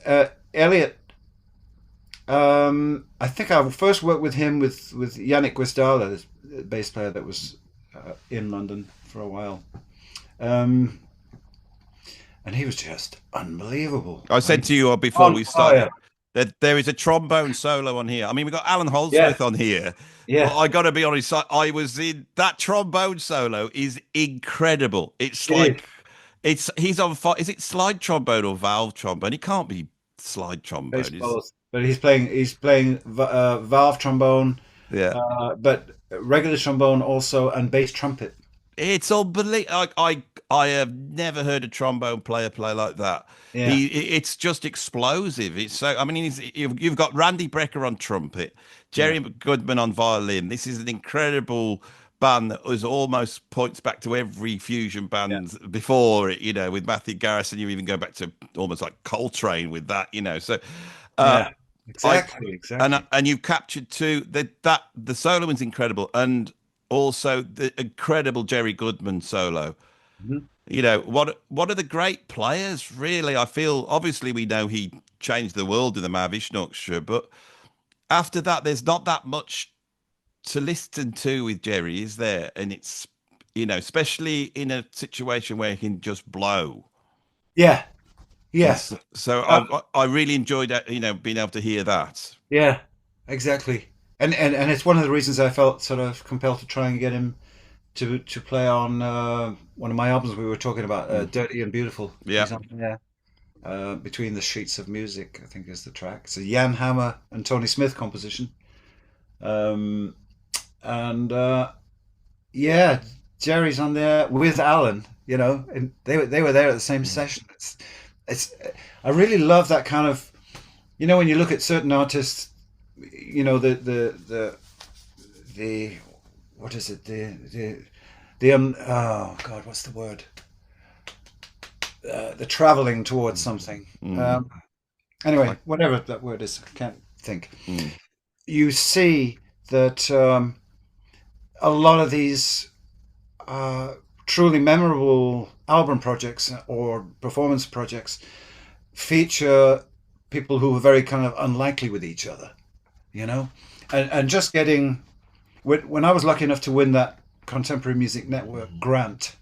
Elliot. I think I first worked with him with Yannick Guisdala, the bass player that was in London for a while. And he was just unbelievable. I said to you before we started that there is a trombone solo on here. I mean, we got Allan Holdsworth on here. Yeah. But I got to be honest, I was in that trombone solo is incredible. It's he's on fire. Is it slide trombone or valve trombone? It can't be slide trombone. It's both. But he's playing valve trombone. Yeah. But regular trombone also, and bass trumpet. It's unbelievable. I have never heard a trombone player play like that. Yeah. It's just explosive. It's so. I mean, you've got Randy Brecker on trumpet, Jerry Goodman on violin. This is an incredible band that was almost points back to every fusion band before it. You know, with Matthew Garrison, you even go back to almost like Coltrane with that. You know, so. Yeah. Exactly. And you've captured too that the solo is incredible, and also the incredible Jerry Goodman solo. Mm-hmm. You know, what are the great players, really? I feel, obviously, we know he changed the world in the Mahavishnu, but after that, there's not that much to listen to with Jerry, is there? And it's, you know, especially in a situation where he can just blow. Yeah. Yes. So I really enjoyed that, you know, being able to hear that. Yeah, exactly. And it's one of the reasons I felt sort of compelled to try and get him to play on one of my albums we were talking about, Dirty and Beautiful. Yeah. Between the Sheets of Music, I think is the track. It's a Jan Hammer and Tony Smith composition. Yeah, Jerry's on there with Allan, you know, and they were there at the same session. I really love that kind of, you know, when you look at certain artists, you know, the what is it, oh God, what's the word, the traveling towards something. Anyway, whatever that word is, I can't think. You see that a lot of these truly memorable album projects or performance projects feature people who are very kind of unlikely with each other, you know, and just getting, when I was lucky enough to win that Contemporary Music Network grant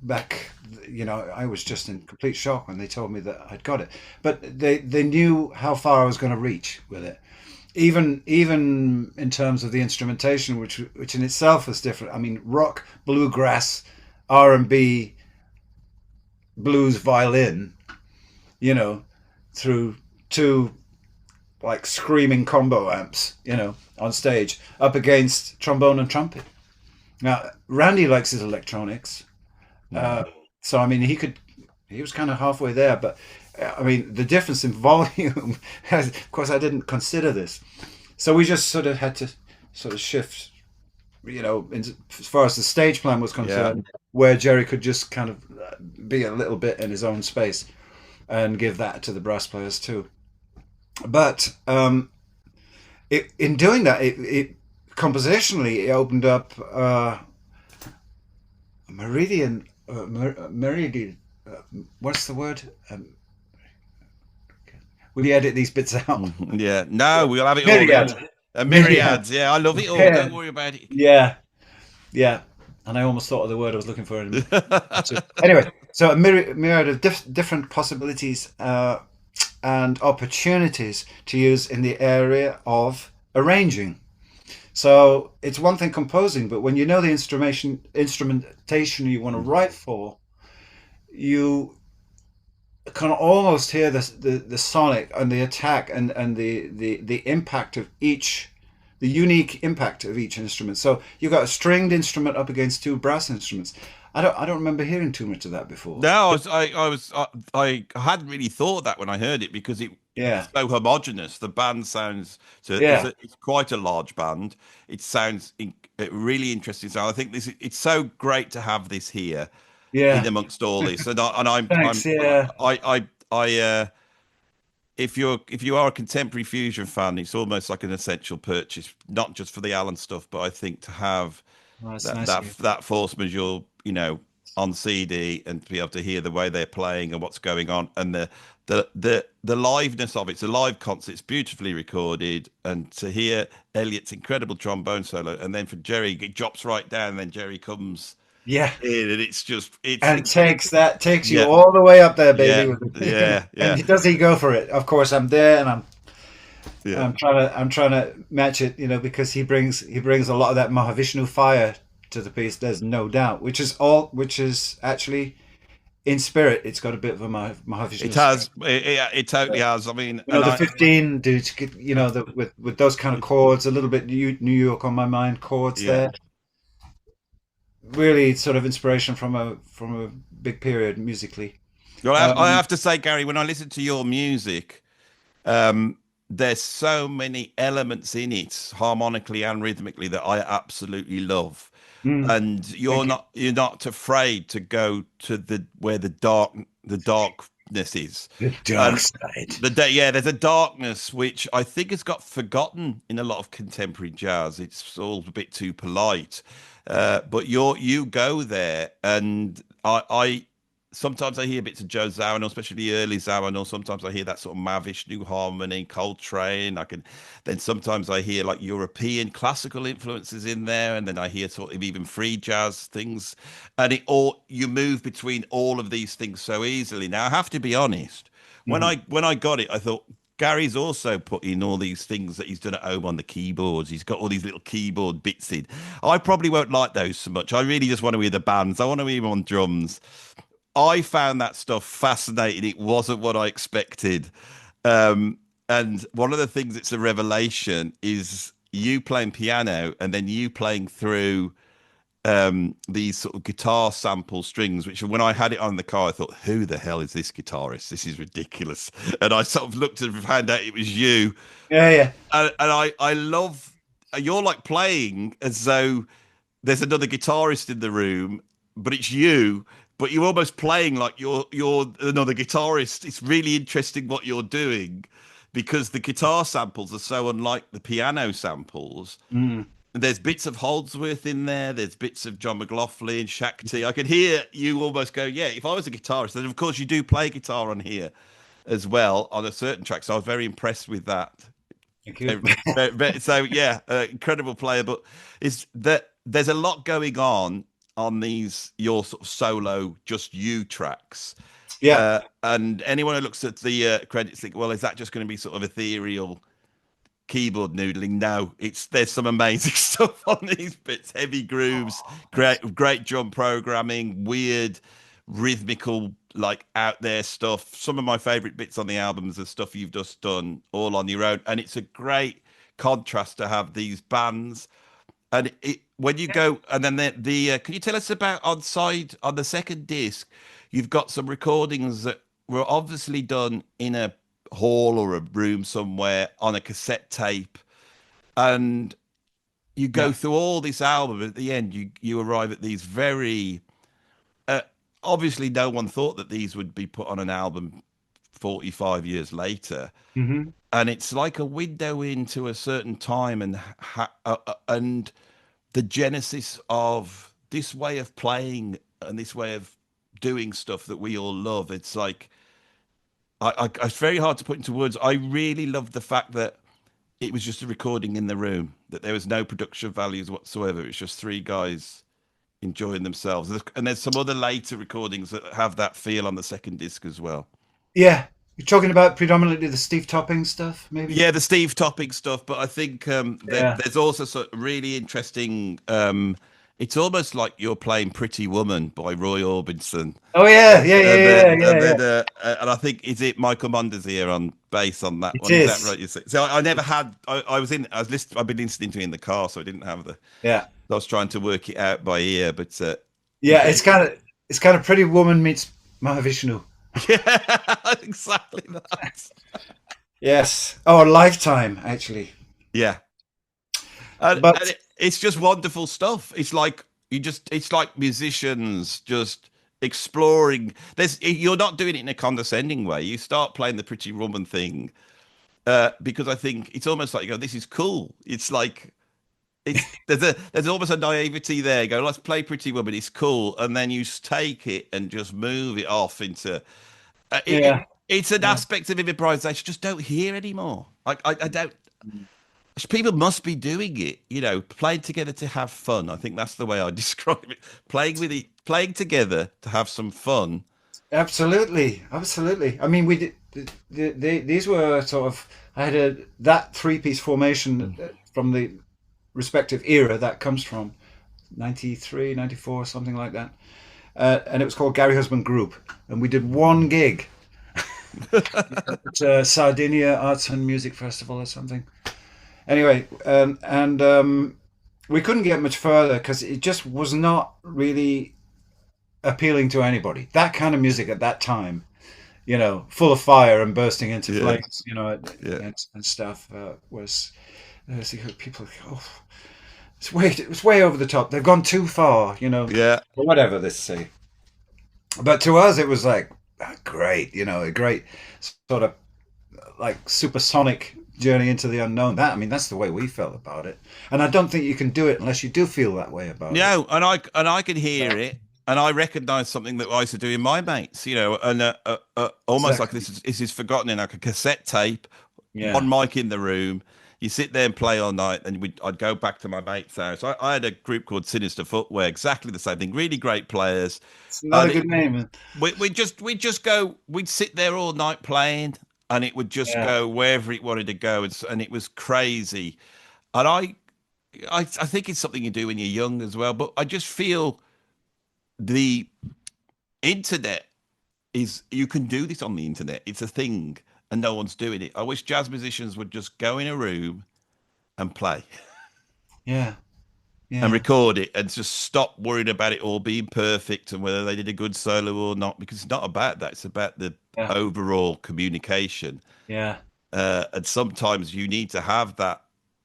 back, you know, I was just in complete shock when they told me that I'd got it, but they knew how far I was going to reach with it. Even in terms of the instrumentation, which in itself was different. I mean, rock, bluegrass, R&B, blues, violin, you know, through two like screaming combo amps, you know, on stage, up against trombone and trumpet. Now, Randy likes his electronics, so I mean, he was kind of halfway there, but. I mean, the difference in volume, of course, I didn't consider this. So we just sort of had to sort of shift, you know, as far as the stage plan was concerned, where Jerry could just kind of be a little bit in his own space and give that to the brass players too. But in doing that, it compositionally, it opened up meridian, what's the word? Will you edit these bits out? Yeah, no, we'll have it Myriad. all. Myriads, yeah, I love it all. Yeah. Don't worry about it. Yeah. And I almost thought of the word I was looking for. Anyway, so a myriad of different possibilities and opportunities to use in the area of arranging. So it's one thing composing, but when you know the instrumentation you want to Mm. write for, you can almost hear the sonic and the attack and the impact of each, the unique impact of each instrument. So you've got a stringed instrument up against two brass instruments. I don't remember hearing too much of that before. No, I hadn't really thought that when I heard it because it's Yeah, so homogenous. The band sounds so yeah, it's quite a large band. It sounds really interesting. So I think it's so great to have this here in yeah. amongst all this. And Thanks. Yeah, I if you are a contemporary fusion fan, it's almost like an essential purchase, not just for the Allen stuff, but I think to have well, that's that nice of that you. that force majeure, on CD and to be able to hear the way they're playing and what's going on and the liveness of it. It's a live concert. It's beautifully recorded, and to hear Elliot's incredible trombone solo, and then for Jerry, it drops right down, and then Jerry comes Yeah, in, and it's just and takes you yeah, all the way up there, baby. yeah, yeah, And yeah, does he go for it? Of course, I'm there, and yeah. I'm trying to match it, because he brings a lot of that Mahavishnu fire to the piece. There's no doubt, which is actually in spirit. It's got a bit of a Mahavishnu It spirit. has, it totally has. I mean, You know and the I 15 dudes. With those kind of chords, a little bit New York on My Mind chords yeah. there. Really, sort of inspiration from a big period musically. Well, I Um, have to say, Gary, when I listen to your music, um, there's so many elements in it, harmonically and rhythmically, that I absolutely love. mm, And thank you. you're not afraid to go to the darkness is. The dark And side. yeah, there's a darkness which I think has got forgotten in a lot of contemporary jazz. It's all a bit too polite. But you go there, and I sometimes I hear bits of Joe Zawinul, especially the early Zawinul. Sometimes I hear that sort of Mavish New Harmony, Coltrane. Then sometimes I hear like European classical influences in there, and then I hear sort of even free jazz things, and you move between all of these things so easily. Now I have to be honest, Mhm. when I got it, I thought Gary's also put in all these things that he's done at home on the keyboards. He's got all these little keyboard bits in. I probably won't like those so much. I really just want to hear the bands. I want to hear him on drums. I found that stuff fascinating. It wasn't what I expected. Um, and one of the things that's a revelation is you playing piano and then you playing through these sort of guitar sample strings, which when I had it on the car, I thought, who the hell is this guitarist? This is ridiculous. And I sort of looked and found out it was you. Yeah, yeah, I love, you're like playing as though there's another guitarist in the room, but it's you. But you're almost playing like you're another guitarist. It's really interesting what you're doing because the guitar samples are so unlike the piano samples. mm, There's bits of Holdsworth in there. There's bits of John McLaughlin, Shakti. I could hear you almost go, yeah, if I was a guitarist, then of course you do play guitar on here as well on a certain track. So I was very impressed with that. thank you. So yeah, incredible player. But is that there's a lot going on these your sort of solo, just you tracks. Yeah, And anyone who looks at the credits think, well, is that just going to be sort of ethereal keyboard noodling? No, there's some amazing stuff on these bits, heavy grooves, oh, thanks. great drum programming, weird rhythmical, like out there stuff. Some of my favorite bits on the albums are stuff you've just done all on your own, and it's a great contrast to have these bands. And when you go, and then can you tell us about on the second disc? You've got some recordings that were obviously done in a hall or a room somewhere on a cassette tape, and you go Yeah. through all this album. At the end, you arrive at these very uh, obviously no one thought that these would be put on an album 45 years later, Hmm. and it's like a window into a certain time and the genesis of this way of playing and this way of doing stuff that we all love. It's like it's very hard to put into words. I really love the fact that it was just a recording in the room, that there was no production values whatsoever. It's just three guys enjoying themselves. And there's some other later recordings that have that feel on the second disc as well. Yeah, You're talking about predominantly the Steve Topping stuff, maybe? Yeah, the Steve Topping stuff, but I think Yeah. there's also sort of really interesting. It's almost like you're playing "Pretty Woman" by Roy Orbison, Oh yeah, yeah, and yeah, yeah, yeah, yeah. and I think is it Michael Mondezier on bass on that It one? Is that is. right? You see? So I never had. I was in. I was listening. I've been listening to it in the car, so I didn't have the. Yeah, I was trying to work it out by ear, but yeah. It's kind of Pretty Woman meets Mahavishnu. yeah, exactly that. Yes. Oh, Lifetime actually. Yeah. And But it's just wonderful stuff. It's like it's like musicians just exploring. You're not doing it in a condescending way. You start playing the Pretty Woman thing because I think it's almost like you go, this is cool. It's like there's almost a naivety there. Go, let's play Pretty Woman. It's cool, and then you take it and just move it off into. yeah, It's an yeah. aspect of improvisation just don't hear anymore. Like I don't. People must be doing it, playing together to have fun. I think that's the way I describe it. Playing together to have some fun. Absolutely, absolutely. I mean, we did. These were sort of. I had that three-piece formation from the respective era that comes from 93, 94, something like that. And it was called Gary Husband Group, and we did one gig at Sardinia Arts and Music Festival or something. Anyway, and we couldn't get much further because it just was not really appealing to anybody. That kind of music at that time, full of fire and bursting into Yeah, flames, yeah, and stuff was. People, oh, it's way over the top. They've gone too far, yeah. or whatever they say. But to us, it was like great, a great sort of like supersonic journey into the unknown. That's the way we felt about it, and I don't think you can do it unless you do feel that way about it. No, and I can hear it, and I recognise something that I used to do in my mates, and almost like Exactly. this is forgotten in like a cassette tape, Yeah. one mic in the room. You sit there and play all night, and I'd go back to my mate's house. I had a group called Sinister Footwear, exactly the same thing. Really great players, It's and another good name. we'd just go. We'd sit there all night playing, and it would just Yeah. go wherever it wanted to go, and it was crazy. And I think it's something you do when you're young as well. But I just feel the internet is you can do this on the internet. It's a thing, and no one's doing it. I wish jazz musicians would just go in a room and play Yeah. and Yeah. record it and just stop worrying about it all being perfect and whether they did a good solo or not, because it's not about that. It's about the Yeah. overall communication. Yeah. And sometimes you need to have that.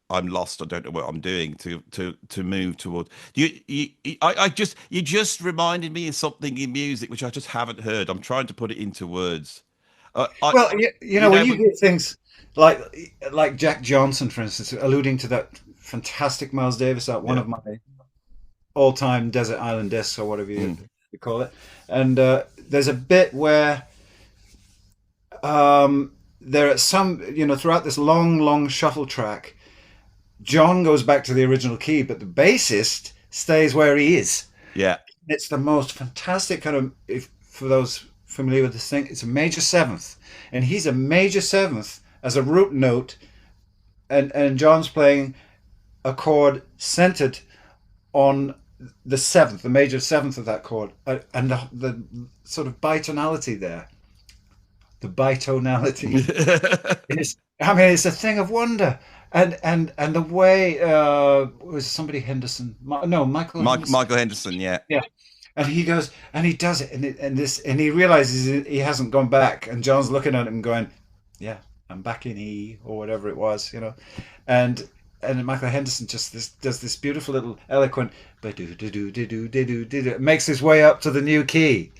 I'm lost. I don't know what I'm doing to move toward. You just reminded me of something in music which I just haven't heard. I'm trying to put it into words. I Well, when you but hear things like Jack Johnson, for instance, alluding to that fantastic Miles Davis art, one yeah. of my all-time desert island discs or whatever you, Mm, you call it, and there's a bit where there at some throughout this long, long shuffle track, John goes back to the original key, but the bassist stays where he is. yeah. It's the most fantastic kind of, if for those familiar with this thing, it's a major seventh, and he's a major seventh as a root note, and John's playing a chord centered on the seventh, the major seventh of that chord, and the sort of bitonality there, the bitonality is, it's a thing of wonder. And the way was somebody Henderson? No, Michael Henderson. Michael Henderson. Yeah. Yeah, and he goes and he does it, and he realizes he hasn't gone back, and John's looking at him going, "Yeah, I'm back in E or whatever it was, and Michael Henderson just does this beautiful little eloquent, makes his way up to the new key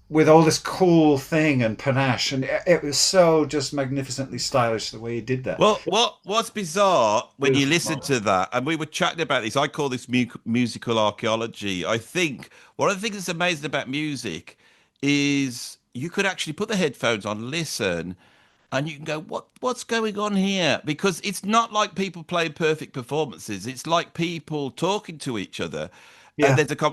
with all this cool thing and panache, and it was so just magnificently stylish the way he did that. Well, what's bizarre when you Beautiful listen moment. to that, and we were chatting about this, I call this musical archaeology. I think one of the things that's amazing about music is you could actually put the headphones on, listen, and you can go, what's going on here? Because it's not like people play perfect performances. It's like people talking to each other, and Yeah,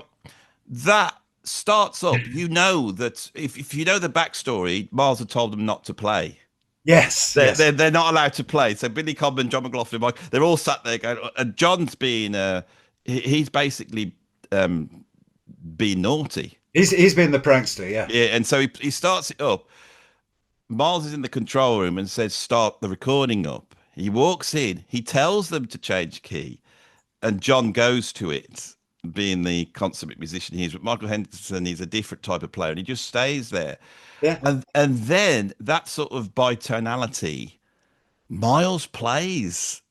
that. starts up, you know that if you know the backstory, Miles had told them not to play. Yes, They're, yes, they're, they're not allowed to play. So Billy Cobham, John McLaughlin, Mike, they're all sat there going, and John's being, he's basically being naughty. he's been the prankster. Yeah, Yeah. And so he starts it up. Miles is in the control room and says, start the recording up. He walks in, he tells them to change key, and John goes to it, being the consummate musician he is. But Michael Henderson is a different type of player, and he just stays there. yeah, And then that sort of bitonality, Miles plays.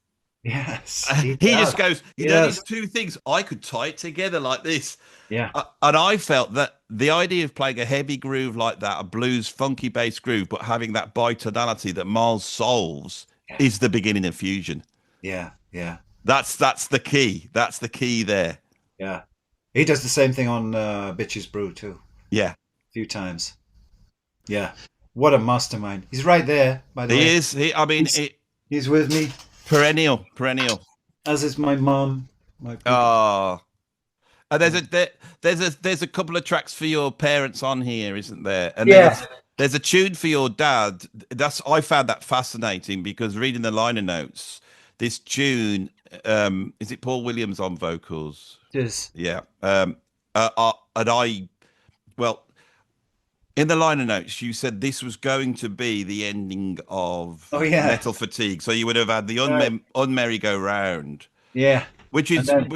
yes. He He does. just goes, He these does. two things, I could tie it together like this. Yeah, And I felt that the idea of playing a heavy groove like that, a blues funky bass groove, but having that bitonality that Miles solves yeah, is the beginning of fusion. yeah, yeah, That's the key. That's the key there. yeah. He does the same thing on Bitches Brew too, Yeah, a few times. Yeah, what a mastermind. He's right there, by the he way. is. I mean, He's, he's with me, perennial. as is my mom, my people. Oh, and there's a couple of tracks for your parents on here, isn't there? And Yeah, there's a tune for your dad. I found that fascinating because reading the liner notes, this tune, is it Paul Williams on vocals? it is. Yeah. Well, in the liner notes, you said this was going to be the ending of Oh yeah, Metal Fatigue, so you would have had the right. unmerry-go-round, Yeah, which and is then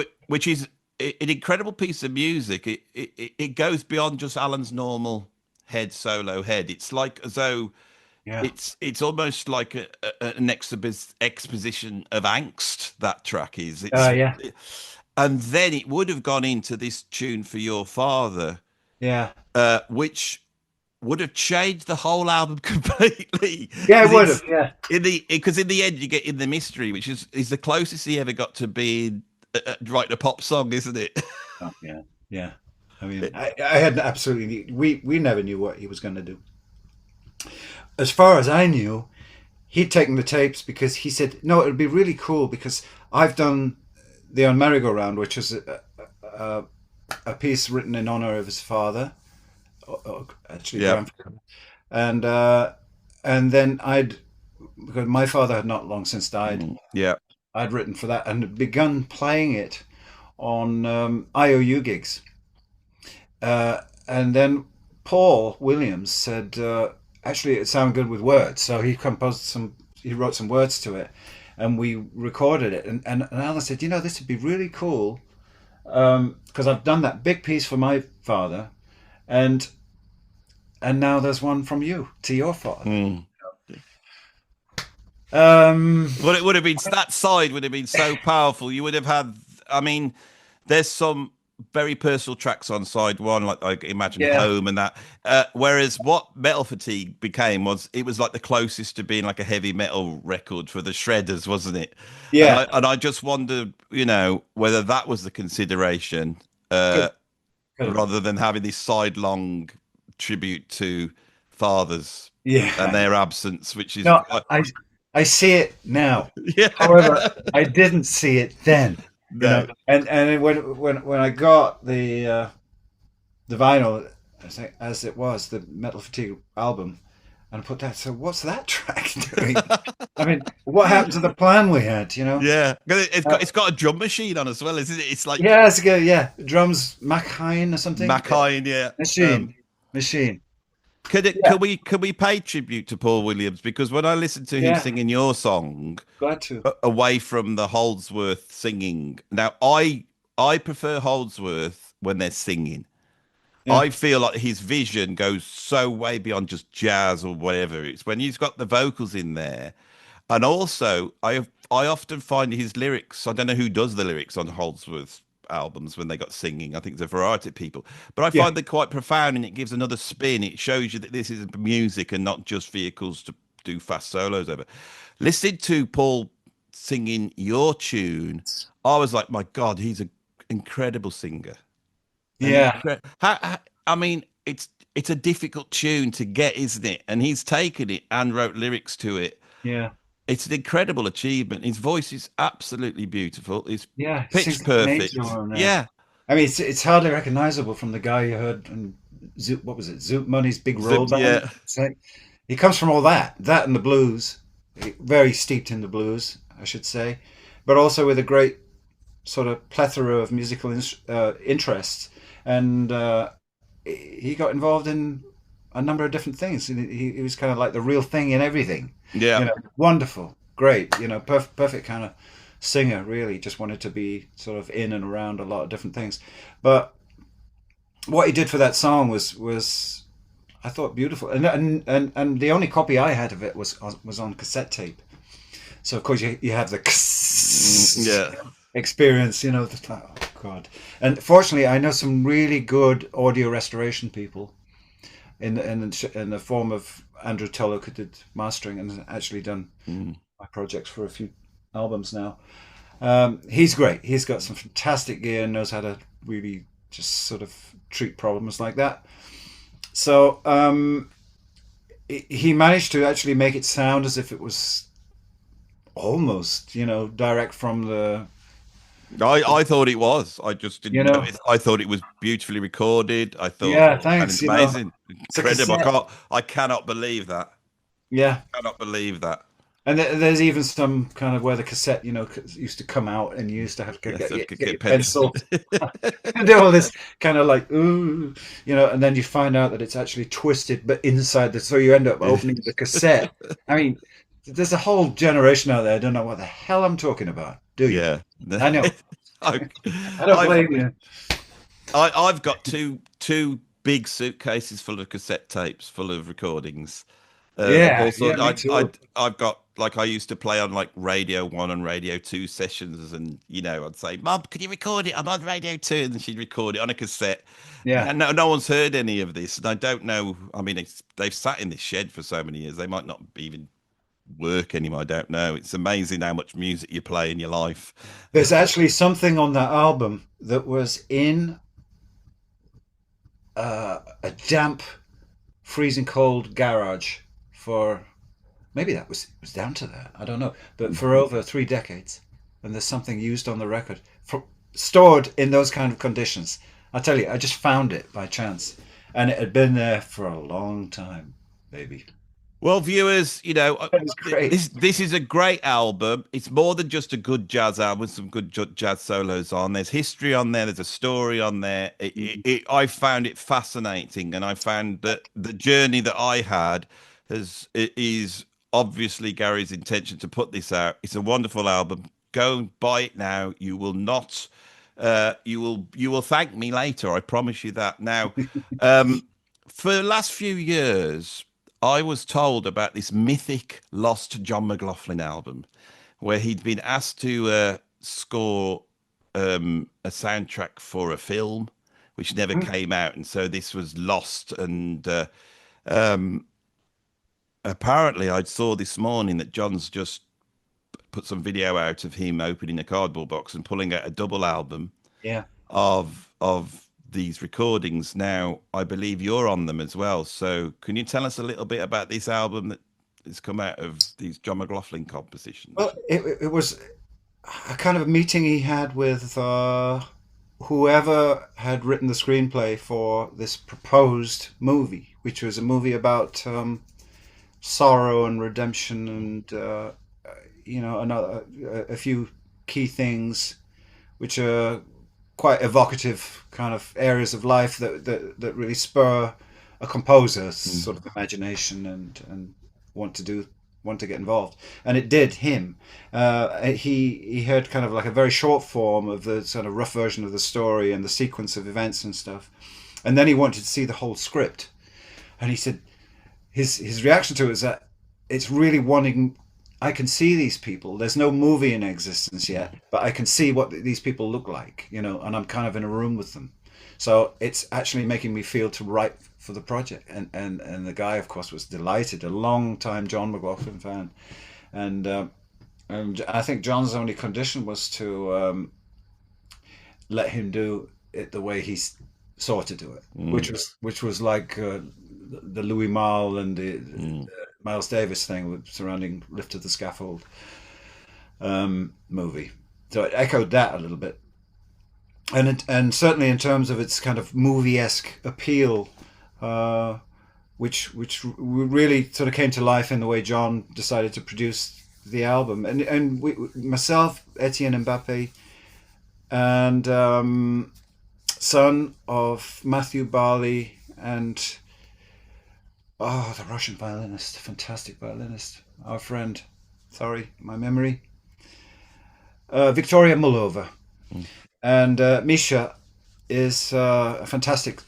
an incredible piece of music. It goes beyond just Alan's normal solo head. It's like as though yeah, it's almost like an exposition of angst. That track is. yeah, And then it would have gone into this tune for your father, yeah, which would have changed the whole album completely. yeah. It Because would it's have. Yeah, in the end you get In the Mystery, which is the closest he ever got to being writing a pop song, isn't it? oh, yeah, yeah. I mean, I had absolutely. We never knew what he was going to do. As far as I knew, he'd taken the tapes because he said, "No, it would be really cool because I've done the On Merry-Go-Round, which is a piece written in honor of his father, or actually Yeah. grandfather, and then because my father had not long since died, Yeah. I'd written for that and had begun playing it on IOU gigs, and then Paul Williams said, actually, it sounded good with words, so he wrote some words to it, and we recorded it. And Alan said, this would be really cool because I've done that big piece for my father, and now there's one from you to your father. Mm. Well, it would have been that side would have been so powerful. You would have had. I mean, there's some very personal tracks on side one, like I imagine yeah, Home and that. Whereas what Metal Fatigue became was like the closest to being like a heavy metal record for the Shredders, wasn't it? yeah, And I just wondered, whether that was the consideration, could, could, rather than having this sidelong tribute to fathers yeah. and their absence, which is No, I see it now. yeah. However, I didn't see it then. No. And when I got the vinyl, as it was the Metal Fatigue album, and I put that. So what's that track doing? I mean, what happened to the plan we had? Yeah, it's got a drum machine on as well, isn't it? It's like Yeah, it's good. Yeah, drums, McLAUGHLin or something. McLAUGHLin, yeah. Machine. Could we pay tribute to Paul Williams? Because when I listened to him Yeah, singing your song, glad to. away from the Holdsworth singing, now I prefer Holdsworth when they're singing. Yeah, I feel like his vision goes so way beyond just jazz or whatever. It's when he's got the vocals in there. And also, I often find his lyrics. I don't know who does the lyrics on Holdsworth's albums when they got singing. I think it's a variety of people, but I yeah, find they're quite profound, and it gives another spin. It shows you that this is music and not just vehicles to do fast solos over. Listening to Paul singing your tune, I was like, my God, he's an incredible singer. yeah, I mean, it's a difficult tune to get, isn't it? And he's taken it and wrote lyrics to it. yeah, It's an incredible achievement. His voice is absolutely beautiful. It's yeah. pitch Sings perfect. Majour on there. Yeah. I mean, it's hardly recognizable from the guy you heard in Zoot, what was it? Zoot Money's Big Roll Band. Yeah, It's like, he comes from all that and the blues, very steeped in the blues, I should say, but also with a great sort of plethora of musical interests. And he got involved in a number of different things. He was kind of like the real thing in everything. yeah. Wonderful, great, perfect kind of singer. Really, just wanted to be sort of in and around a lot of different things. But what he did for that song was I thought beautiful. And the only copy I had of it was on cassette tape. So of course you have the Yeah. experience, oh God. And fortunately, I know some really good audio restoration people in the form of Andrew Tulloch, who did mastering and has actually done my projects for a few albums now. He's great. He's got some fantastic gear and knows how to really just sort of treat problems like that. So he managed to actually make it sound as if it was almost, direct from the. I thought it was. I just didn't know it. I thought it was beautifully recorded. I thought, Yeah, and thanks. it's amazing, It's a incredible. cassette. I cannot believe that. Yeah. Cannot believe that. And there's even some kind of where the cassette, used to come out and you used to have to So get get your pencil pencil. and do all this kind of like, ooh, and then you find out that it's actually twisted, but inside so you end up opening the cassette. I mean, there's a whole generation out there. I don't know what the hell I'm talking about. Do you? Yeah. I know. I, I don't I've blame you. I've got two big suitcases full of cassette tapes, full of recordings. Yeah, Also, yeah, me too. I've got, like, I used to play on like Radio 1 and Radio 2 sessions, and I'd say, "Mum, can you record it? I'm on Radio 2," and she'd record it on a cassette. Yeah. Now, no one's heard any of this, and I don't know. I mean, they've sat in this shed for so many years; they might not even work anymore. I don't know. It's amazing how much music you play in your life. There's actually something on that album that was in a damp, freezing cold garage for maybe that was down to that. I don't know, but for over 3 decades, and there's something used on the record stored in those kind of conditions. I tell you, I just found it by chance, and it had been there for a long time, baby. Well, viewers, That was great. this is a great album. It's more than just a good jazz album with some good jazz solos on. There's history on there. There's a story on there. I found it fascinating, and I found that the journey that I had is obviously Gary's intention to put this out. It's a wonderful album. Go and buy it now. You will not. You will thank me later. I promise you that. Now, for the last few years, I was told about this mythic lost John McLaughlin album, where he'd been asked to score a soundtrack for a film, which never came out, and so this was lost. And um, apparently, I saw this morning that John's just put some video out of him opening a cardboard box and pulling out a double album Yeah. of these recordings. Now, I believe you're on them as well. So can you tell us a little bit about this album that has come out of these John McLaughlin compositions? Well, it was a kind of a meeting he had with whoever had written the screenplay for this proposed movie, which was a movie about sorrow and redemption and a few key things which are quite evocative kind of areas of life that really spur a composer's sort of imagination and want to get involved. And it did him. He heard kind of like a very short form of the sort of rough version of the story and the sequence of events and stuff, and then he wanted to see the whole script. And he said his reaction to it is that it's really wanting. I can see these people. There's no movie in existence yet, but I can see what these people look like, and I'm kind of in a room with them. So it's actually making me feel to write for the project. And the guy, of course, was delighted. A long time John McLaughlin fan, and I think John's only condition was to let him do it the way he saw to do it, which was like the Louis Malle and the Miles Davis thing surrounding Lift to the Scaffold movie. So it echoed that a little bit. and certainly in terms of its kind of movie-esque appeal, uh, which really sort of came to life in the way John decided to produce the album, and myself, Etienne Mbappe, and son of Matthew Barley, and the Russian violinist, fantastic violinist, our friend, sorry, my memory, Victoria Mulova. And Misha is a fantastic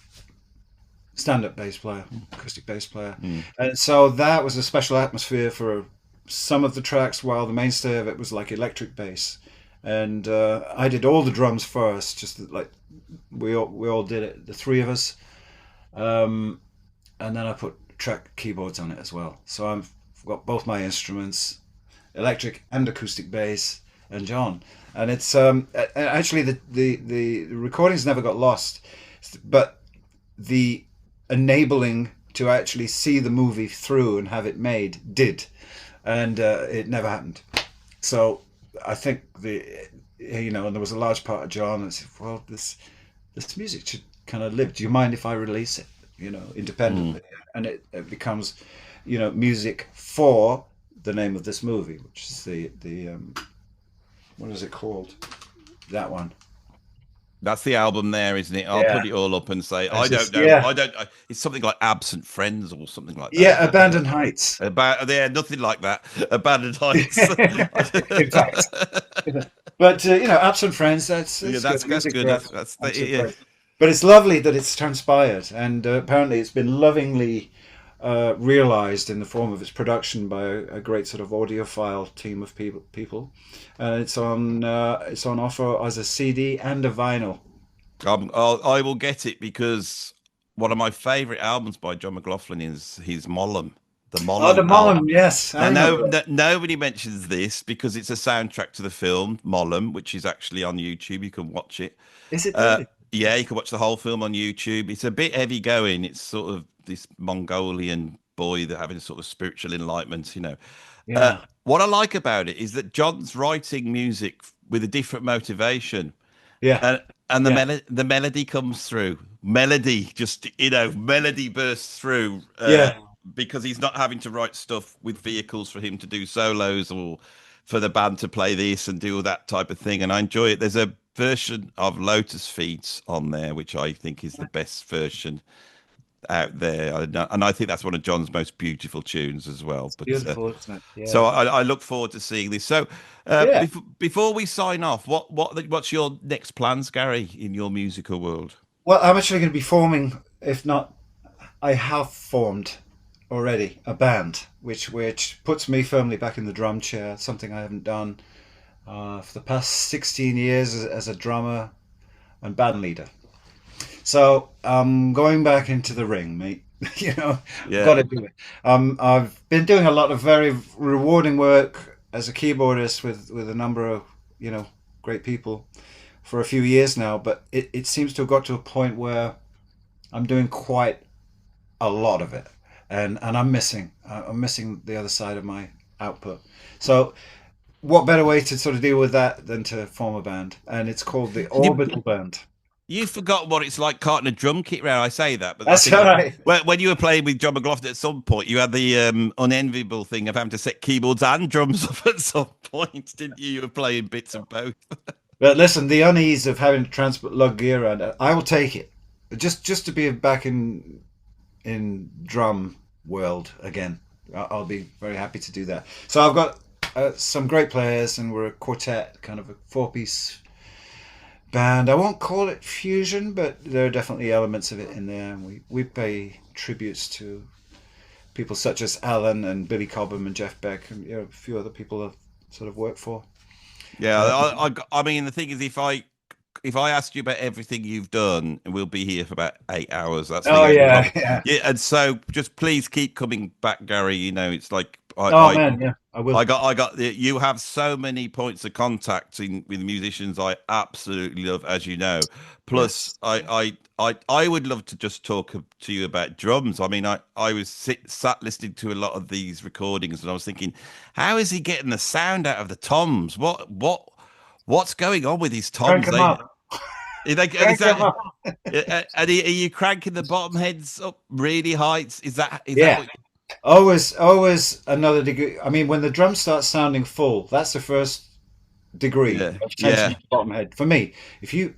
stand-up bass player, acoustic bass player. And so that was a special atmosphere for some of the tracks, while the mainstay of it was like electric bass. And I did all the drums first, just like we all did it, the three of us. And then I put track keyboards on it as well. So I've got both my instruments, electric and acoustic bass, and John. And it's actually the recordings never got lost, but the enabling to actually see the movie through and have it made did, and it never happened. So I think and there was a large part of John that said, well, this music should kind of live. Do you mind if I release it, independently? And it becomes, music for the name of this movie, which is the what is it called? That one. That's the album there, isn't it? I'll put it all up and say, I don't know. Yeah. I don't. It's something like Absent Friends or something like that. Yeah, Abandoned Heights. Nothing like that. Abandoned Heights. In fact. But, Absent Friends, that's good. That's But it's lovely that it's transpired. And apparently it's been lovingly realized in the form of its production by a great sort of audiophile team of people. It's on offer as a CD and a vinyl. I will get it, because one of my favorite albums by John McLAUGHLin is his Mollum. The Mollum. Oh, the Mollum, yes. Nobody mentions this because it's a soundtrack to the film Mollum, which is actually on YouTube. You can watch it. Is it really? Yeah, you can watch the whole film on YouTube. It's a bit heavy going. It's sort of this Mongolian boy that having a sort of spiritual enlightenment, Yeah. What I like about it is that John's writing music with a different motivation. Yeah. And the melody comes through. Melody bursts through. Because he's not having to write stuff with vehicles for him to do solos, or for the band to play this and do all that type of thing. And I enjoy it. There's a version of Lotus Feet on there, which I think is the best version out there. And I think that's one of John's most beautiful tunes as well. But beautiful, isn't it? Yeah. So I look forward to seeing this. So before we sign off, what's your next plans, Gary, in your musical world? Well, I'm actually going to be forming, if not, I have formed already a band, which puts me firmly back in the drum chair, something I haven't done for the past 16 years as a drummer and band leader. So I'm going back into the ring, mate. Got to do it. I've been doing a lot of very rewarding work as a keyboardist with a number of great people for a few years now, but it seems to have got to a point where I'm doing quite a lot of it, and I'm missing the other side of my output. So what better way to sort of deal with that than to form a band? And it's called the Orbital Band. You forgot what it's like carting a drum kit round. I say that, but that's all right. When you were playing with John McLAUGHLin, at some point you had the unenviable thing of having to set keyboards and drums up at some point, didn't you? You were playing bits of both. But listen, the unease of having to transport lug gear around, I will take it. Just to be back in drum world again. I'll be very happy to do that. So I've got some great players, and we're a quartet, kind of a 4-piece band. I won't call it fusion, but there are definitely elements of it in there. And we pay tributes to people such as Allan and Billy Cobham and Jeff Beck, and a few other people I've sort of worked for. Yeah, I mean, the thing is, if I ask you about everything you've done, we'll be here for about 8 hours. That's yeah. And so just please keep coming back, Gary. It's like I will. I got. You have so many points of contact with musicians I absolutely love, as you know. Plus, yes. I would love to just talk to you about drums. I mean, I was sat listening to a lot of these recordings, and I was thinking, how is he getting the sound out of the toms? What's going on with his toms? Crank them up. Are you cranking the bottom heads up really high? Is that Yeah. what? Always another degree. I mean, when the drum starts sounding full, that's the first degree Yeah, of tension yeah. at the bottom head. For me, if you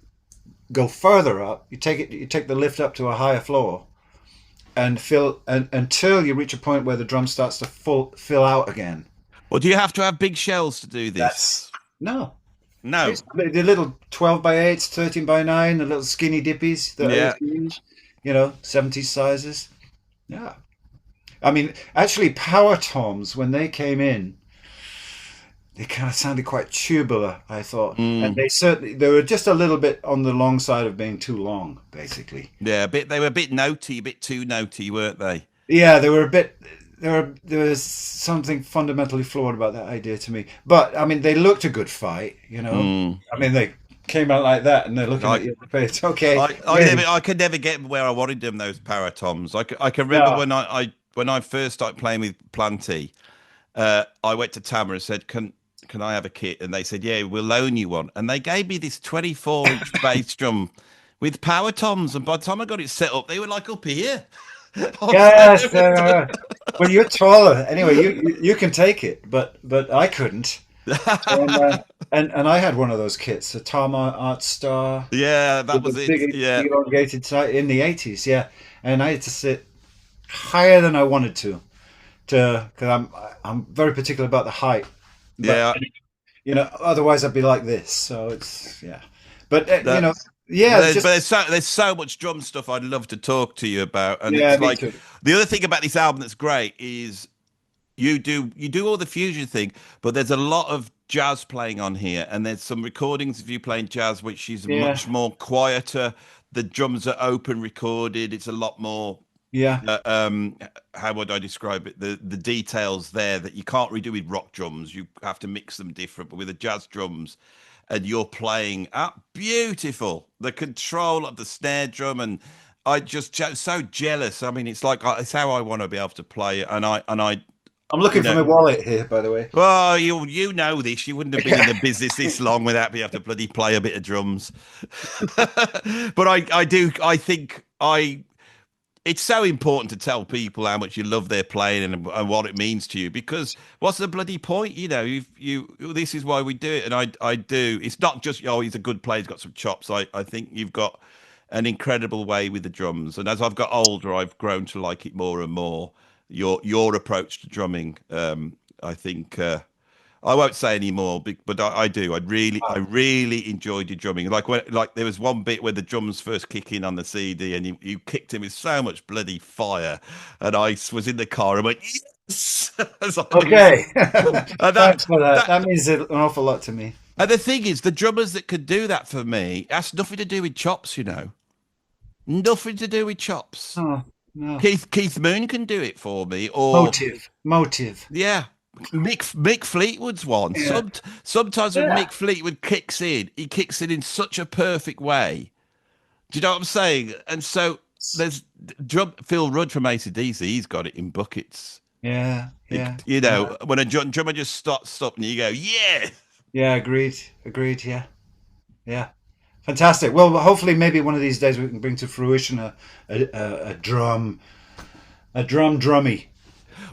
go further up, you take the lift up to a higher floor and fill and until you reach a point where the drum starts to fill out again. Well, do you have to have big shells to do That's this? no. No. It's the little 12 by 8s, 13 by 9, the little skinny dippies that I Yeah. used to use, 70s sizes. Yeah. I mean, actually, power toms, when they came in, they kind of sounded quite tubular, I thought. And Mm. they were just a little bit on the long side of being too long, basically. Yeah, a bit. They were a bit notey, a bit too notey, weren't they? Yeah, they were a bit. There was something fundamentally flawed about that idea to me. But I mean, they looked a good fight. Mm. I mean, they came out like that, and they're looking at I, you in the face. Okay, never, really? I could never get where I wanted them. Those paratoms. I can remember No. when I first started playing with Planty. I went to Tama and said, "Can I have a kit?" And they said, "Yeah, we'll loan you one." And they gave me this 24-inch bass drum with power toms. And by the time I got it set up, they were like up here. Yes. Well, you're taller anyway. You can take it, but I couldn't. And and I had one of those kits, a Tama Art Star Yeah, that with the was it. big Yeah. elongated side in the 80s. Yeah, and I had to sit higher than I wanted to because I'm very particular about the height. But Yeah. otherwise I'd be like this. So it's yeah. But That, yeah, it's just there's so much drum stuff I'd love to talk to you about, and yeah, it's me like too. the other thing about this album that's great is you do all the fusion thing, but there's a lot of jazz playing on here, and there's some recordings of you playing jazz, which is Yeah, much more quieter. The drums are open recorded. It's a lot more. yeah, Uh, um, how would I describe it? The details there that you can't redo with rock drums. You have to mix them different, but with the jazz drums, and you're playing up beautiful. The control of the snare drum, and so jealous. I mean, it's how I want to be able to play it, and I I'm you looking for know. my wallet here, by the way. Well, you know this. You wouldn't have been in the business this long without being able to bloody play a bit of drums. But I do. I think I. It's so important to tell people how much you love their playing and what it means to you. Because what's the bloody point? You. This is why we do it, and I do. It's not just he's a good player. He's got some chops. I think you've got an incredible way with the drums. And as I've got older, I've grown to like it more and more. Your approach to drumming, I think. I won't say any more, but I do. I really enjoyed your drumming. Like there was one bit where the drums first kick in on the CD, and you kicked him with so much bloody fire, and I was in the car and went yes. As I was- Okay, and thanks for that. that That means an awful lot to me. and the thing is, the drummers that could do that for me, that's nothing to do with chops, nothing to do with chops. Oh no, Keith Moon can do it for me, or motive. yeah. Mick Fleetwood's one. Yeah, Sometimes when yeah. Mick Fleetwood kicks in, he kicks in such a perfect way. Do you know what I'm saying? And so there's Phil Rudd from AC/DC. He's got it in buckets. Yeah, It, yeah, you yeah, know, when a drummer just stop and you go, yeah. yeah. Agreed. Yeah, yeah. Fantastic. Well, hopefully, maybe one of these days we can bring to fruition a drummy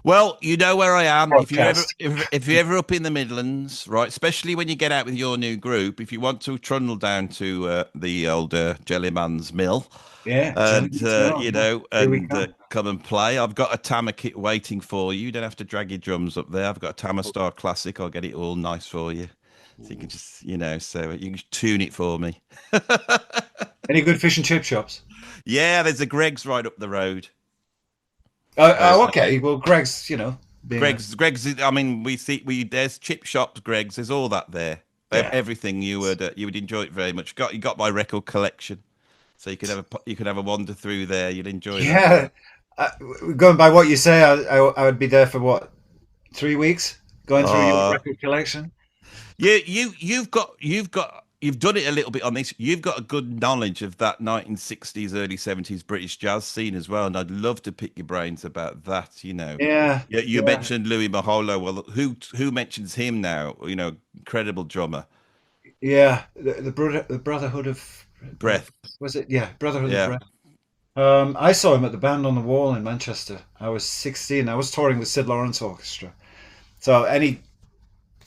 Well, you know where I am. If you're ever podcast. if you're ever up in the Midlands, right? Especially when you get out with your new group, if you want to trundle down to the old Jellyman's Mill, Yeah, and Gentleman's Mill. Yeah. Here we come. come and play. I've got a Tama kit waiting for you. You don't have to drag your drums up there. I've got a Tama Star Classic. I'll get it all nice for you, so you can just so you can tune it for me. Any good fish and chip shops? Yeah, there's a Greg's right up the road. Okay. Well, Greg's, being Greg's. I mean, there's chip shops, Greg's. There's all that there. yeah, Everything you would enjoy it very much. You got my record collection, so you could have a wander through there. You'll enjoy that. yeah. Uh, Going by what you say, I would be there for what, 3 weeks, going through your Uh, record collection. you've done it a little bit on this. You've got a good knowledge of that 1960s, early 70s British jazz scene as well, and I'd love to pick your brains about that. Yeah, Yeah, you yeah, mentioned Louis Maholo. Well, who mentions him now? Incredible drummer. yeah. The Brotherhood of Breath. Was it? Yeah, Brotherhood of Yeah. Breath. I saw him at the Band on the Wall in Manchester. I was 16. I was touring with Sid Lawrence Orchestra. So any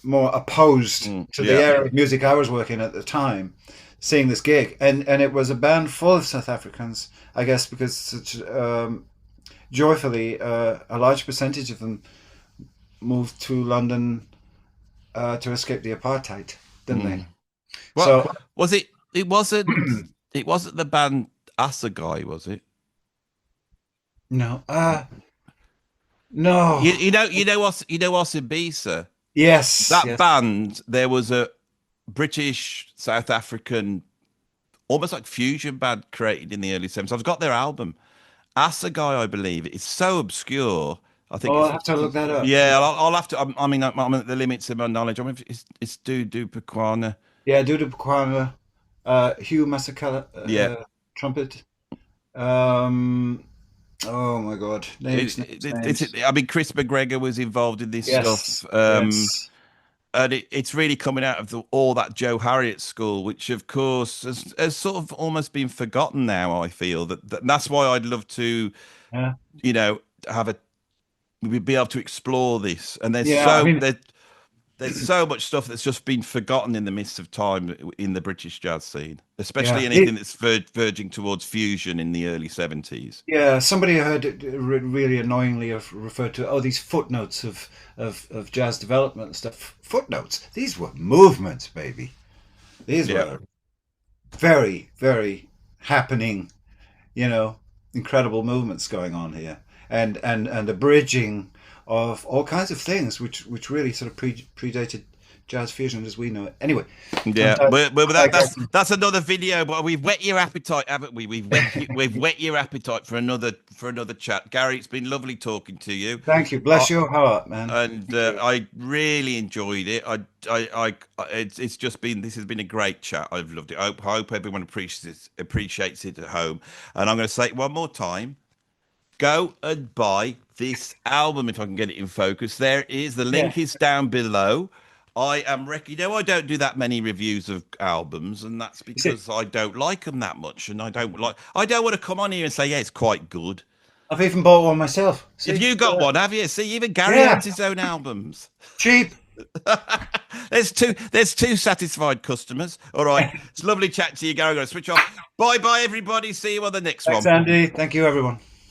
more opposed to the Yeah. era of music I was working at the time, seeing this gig, and it was a band full of South Africans, I guess, because such joyfully a large percentage of them moved to London to escape the apartheid, didn't they? What So was it? It wasn't. It wasn't the band Assegai, was it? no, no, You know Osibisa. yes, That yes. band. There was a British South African, almost like fusion band created in the early 70s. I've got their album, Assegai, I believe. It's so obscure. I think Oh, it's I'll have to look that up. yeah. I'll have to. I mean, I'm at the limits of my knowledge. I mean, it's Do Pakwana. Yeah, Dudu Bukwana, Hugh Masekela, Yeah. trumpet. Um, oh my God, names. I mean, Chris McGregor was involved in this Yes, stuff. yes. And it's really coming out of all that Joe Harriet school, which of course has sort of almost been forgotten now. I feel that's why I'd love to, Yeah, have be able to explore this. And yeah. I mean, there's so much stuff that's just been forgotten in the midst of time in the British jazz scene, especially yeah, anything that's verging towards fusion in the early 70s. yeah. Somebody heard it really annoyingly referred to these footnotes of jazz development and stuff. Footnotes. These were movements, baby. These Yeah. were very, very happening. Incredible movements going on here, and the bridging of all kinds of things, which really sort of predated jazz fusion as we know it. Anyway, Yeah, I'm but digressing. that's another video. But we've whet your appetite, haven't we? We've whet your appetite for another chat. Gary, it's been lovely talking to you. Thank you. Bless your heart, man. And Thank you. I really enjoyed it. It's just been, this has been a great chat. I've loved it. I hope everyone appreciates it at home. And I'm going to say it one more time. Go and buy this album if I can get it in focus. There it is. The link Yeah. is down below. I don't do that many reviews of albums, and that's because I don't like them that much, and I don't want to come on here and say, yeah, it's quite good. I've even bought one myself. See? Have you got one? Have you? See, even Gary Yeah. owns his own albums. Cheap. There's two satisfied customers. All right, it's lovely chat to you, Gary. I'm going to switch off. Bye, everybody. See you on the next Thanks, one. Andy. Thank you, everyone.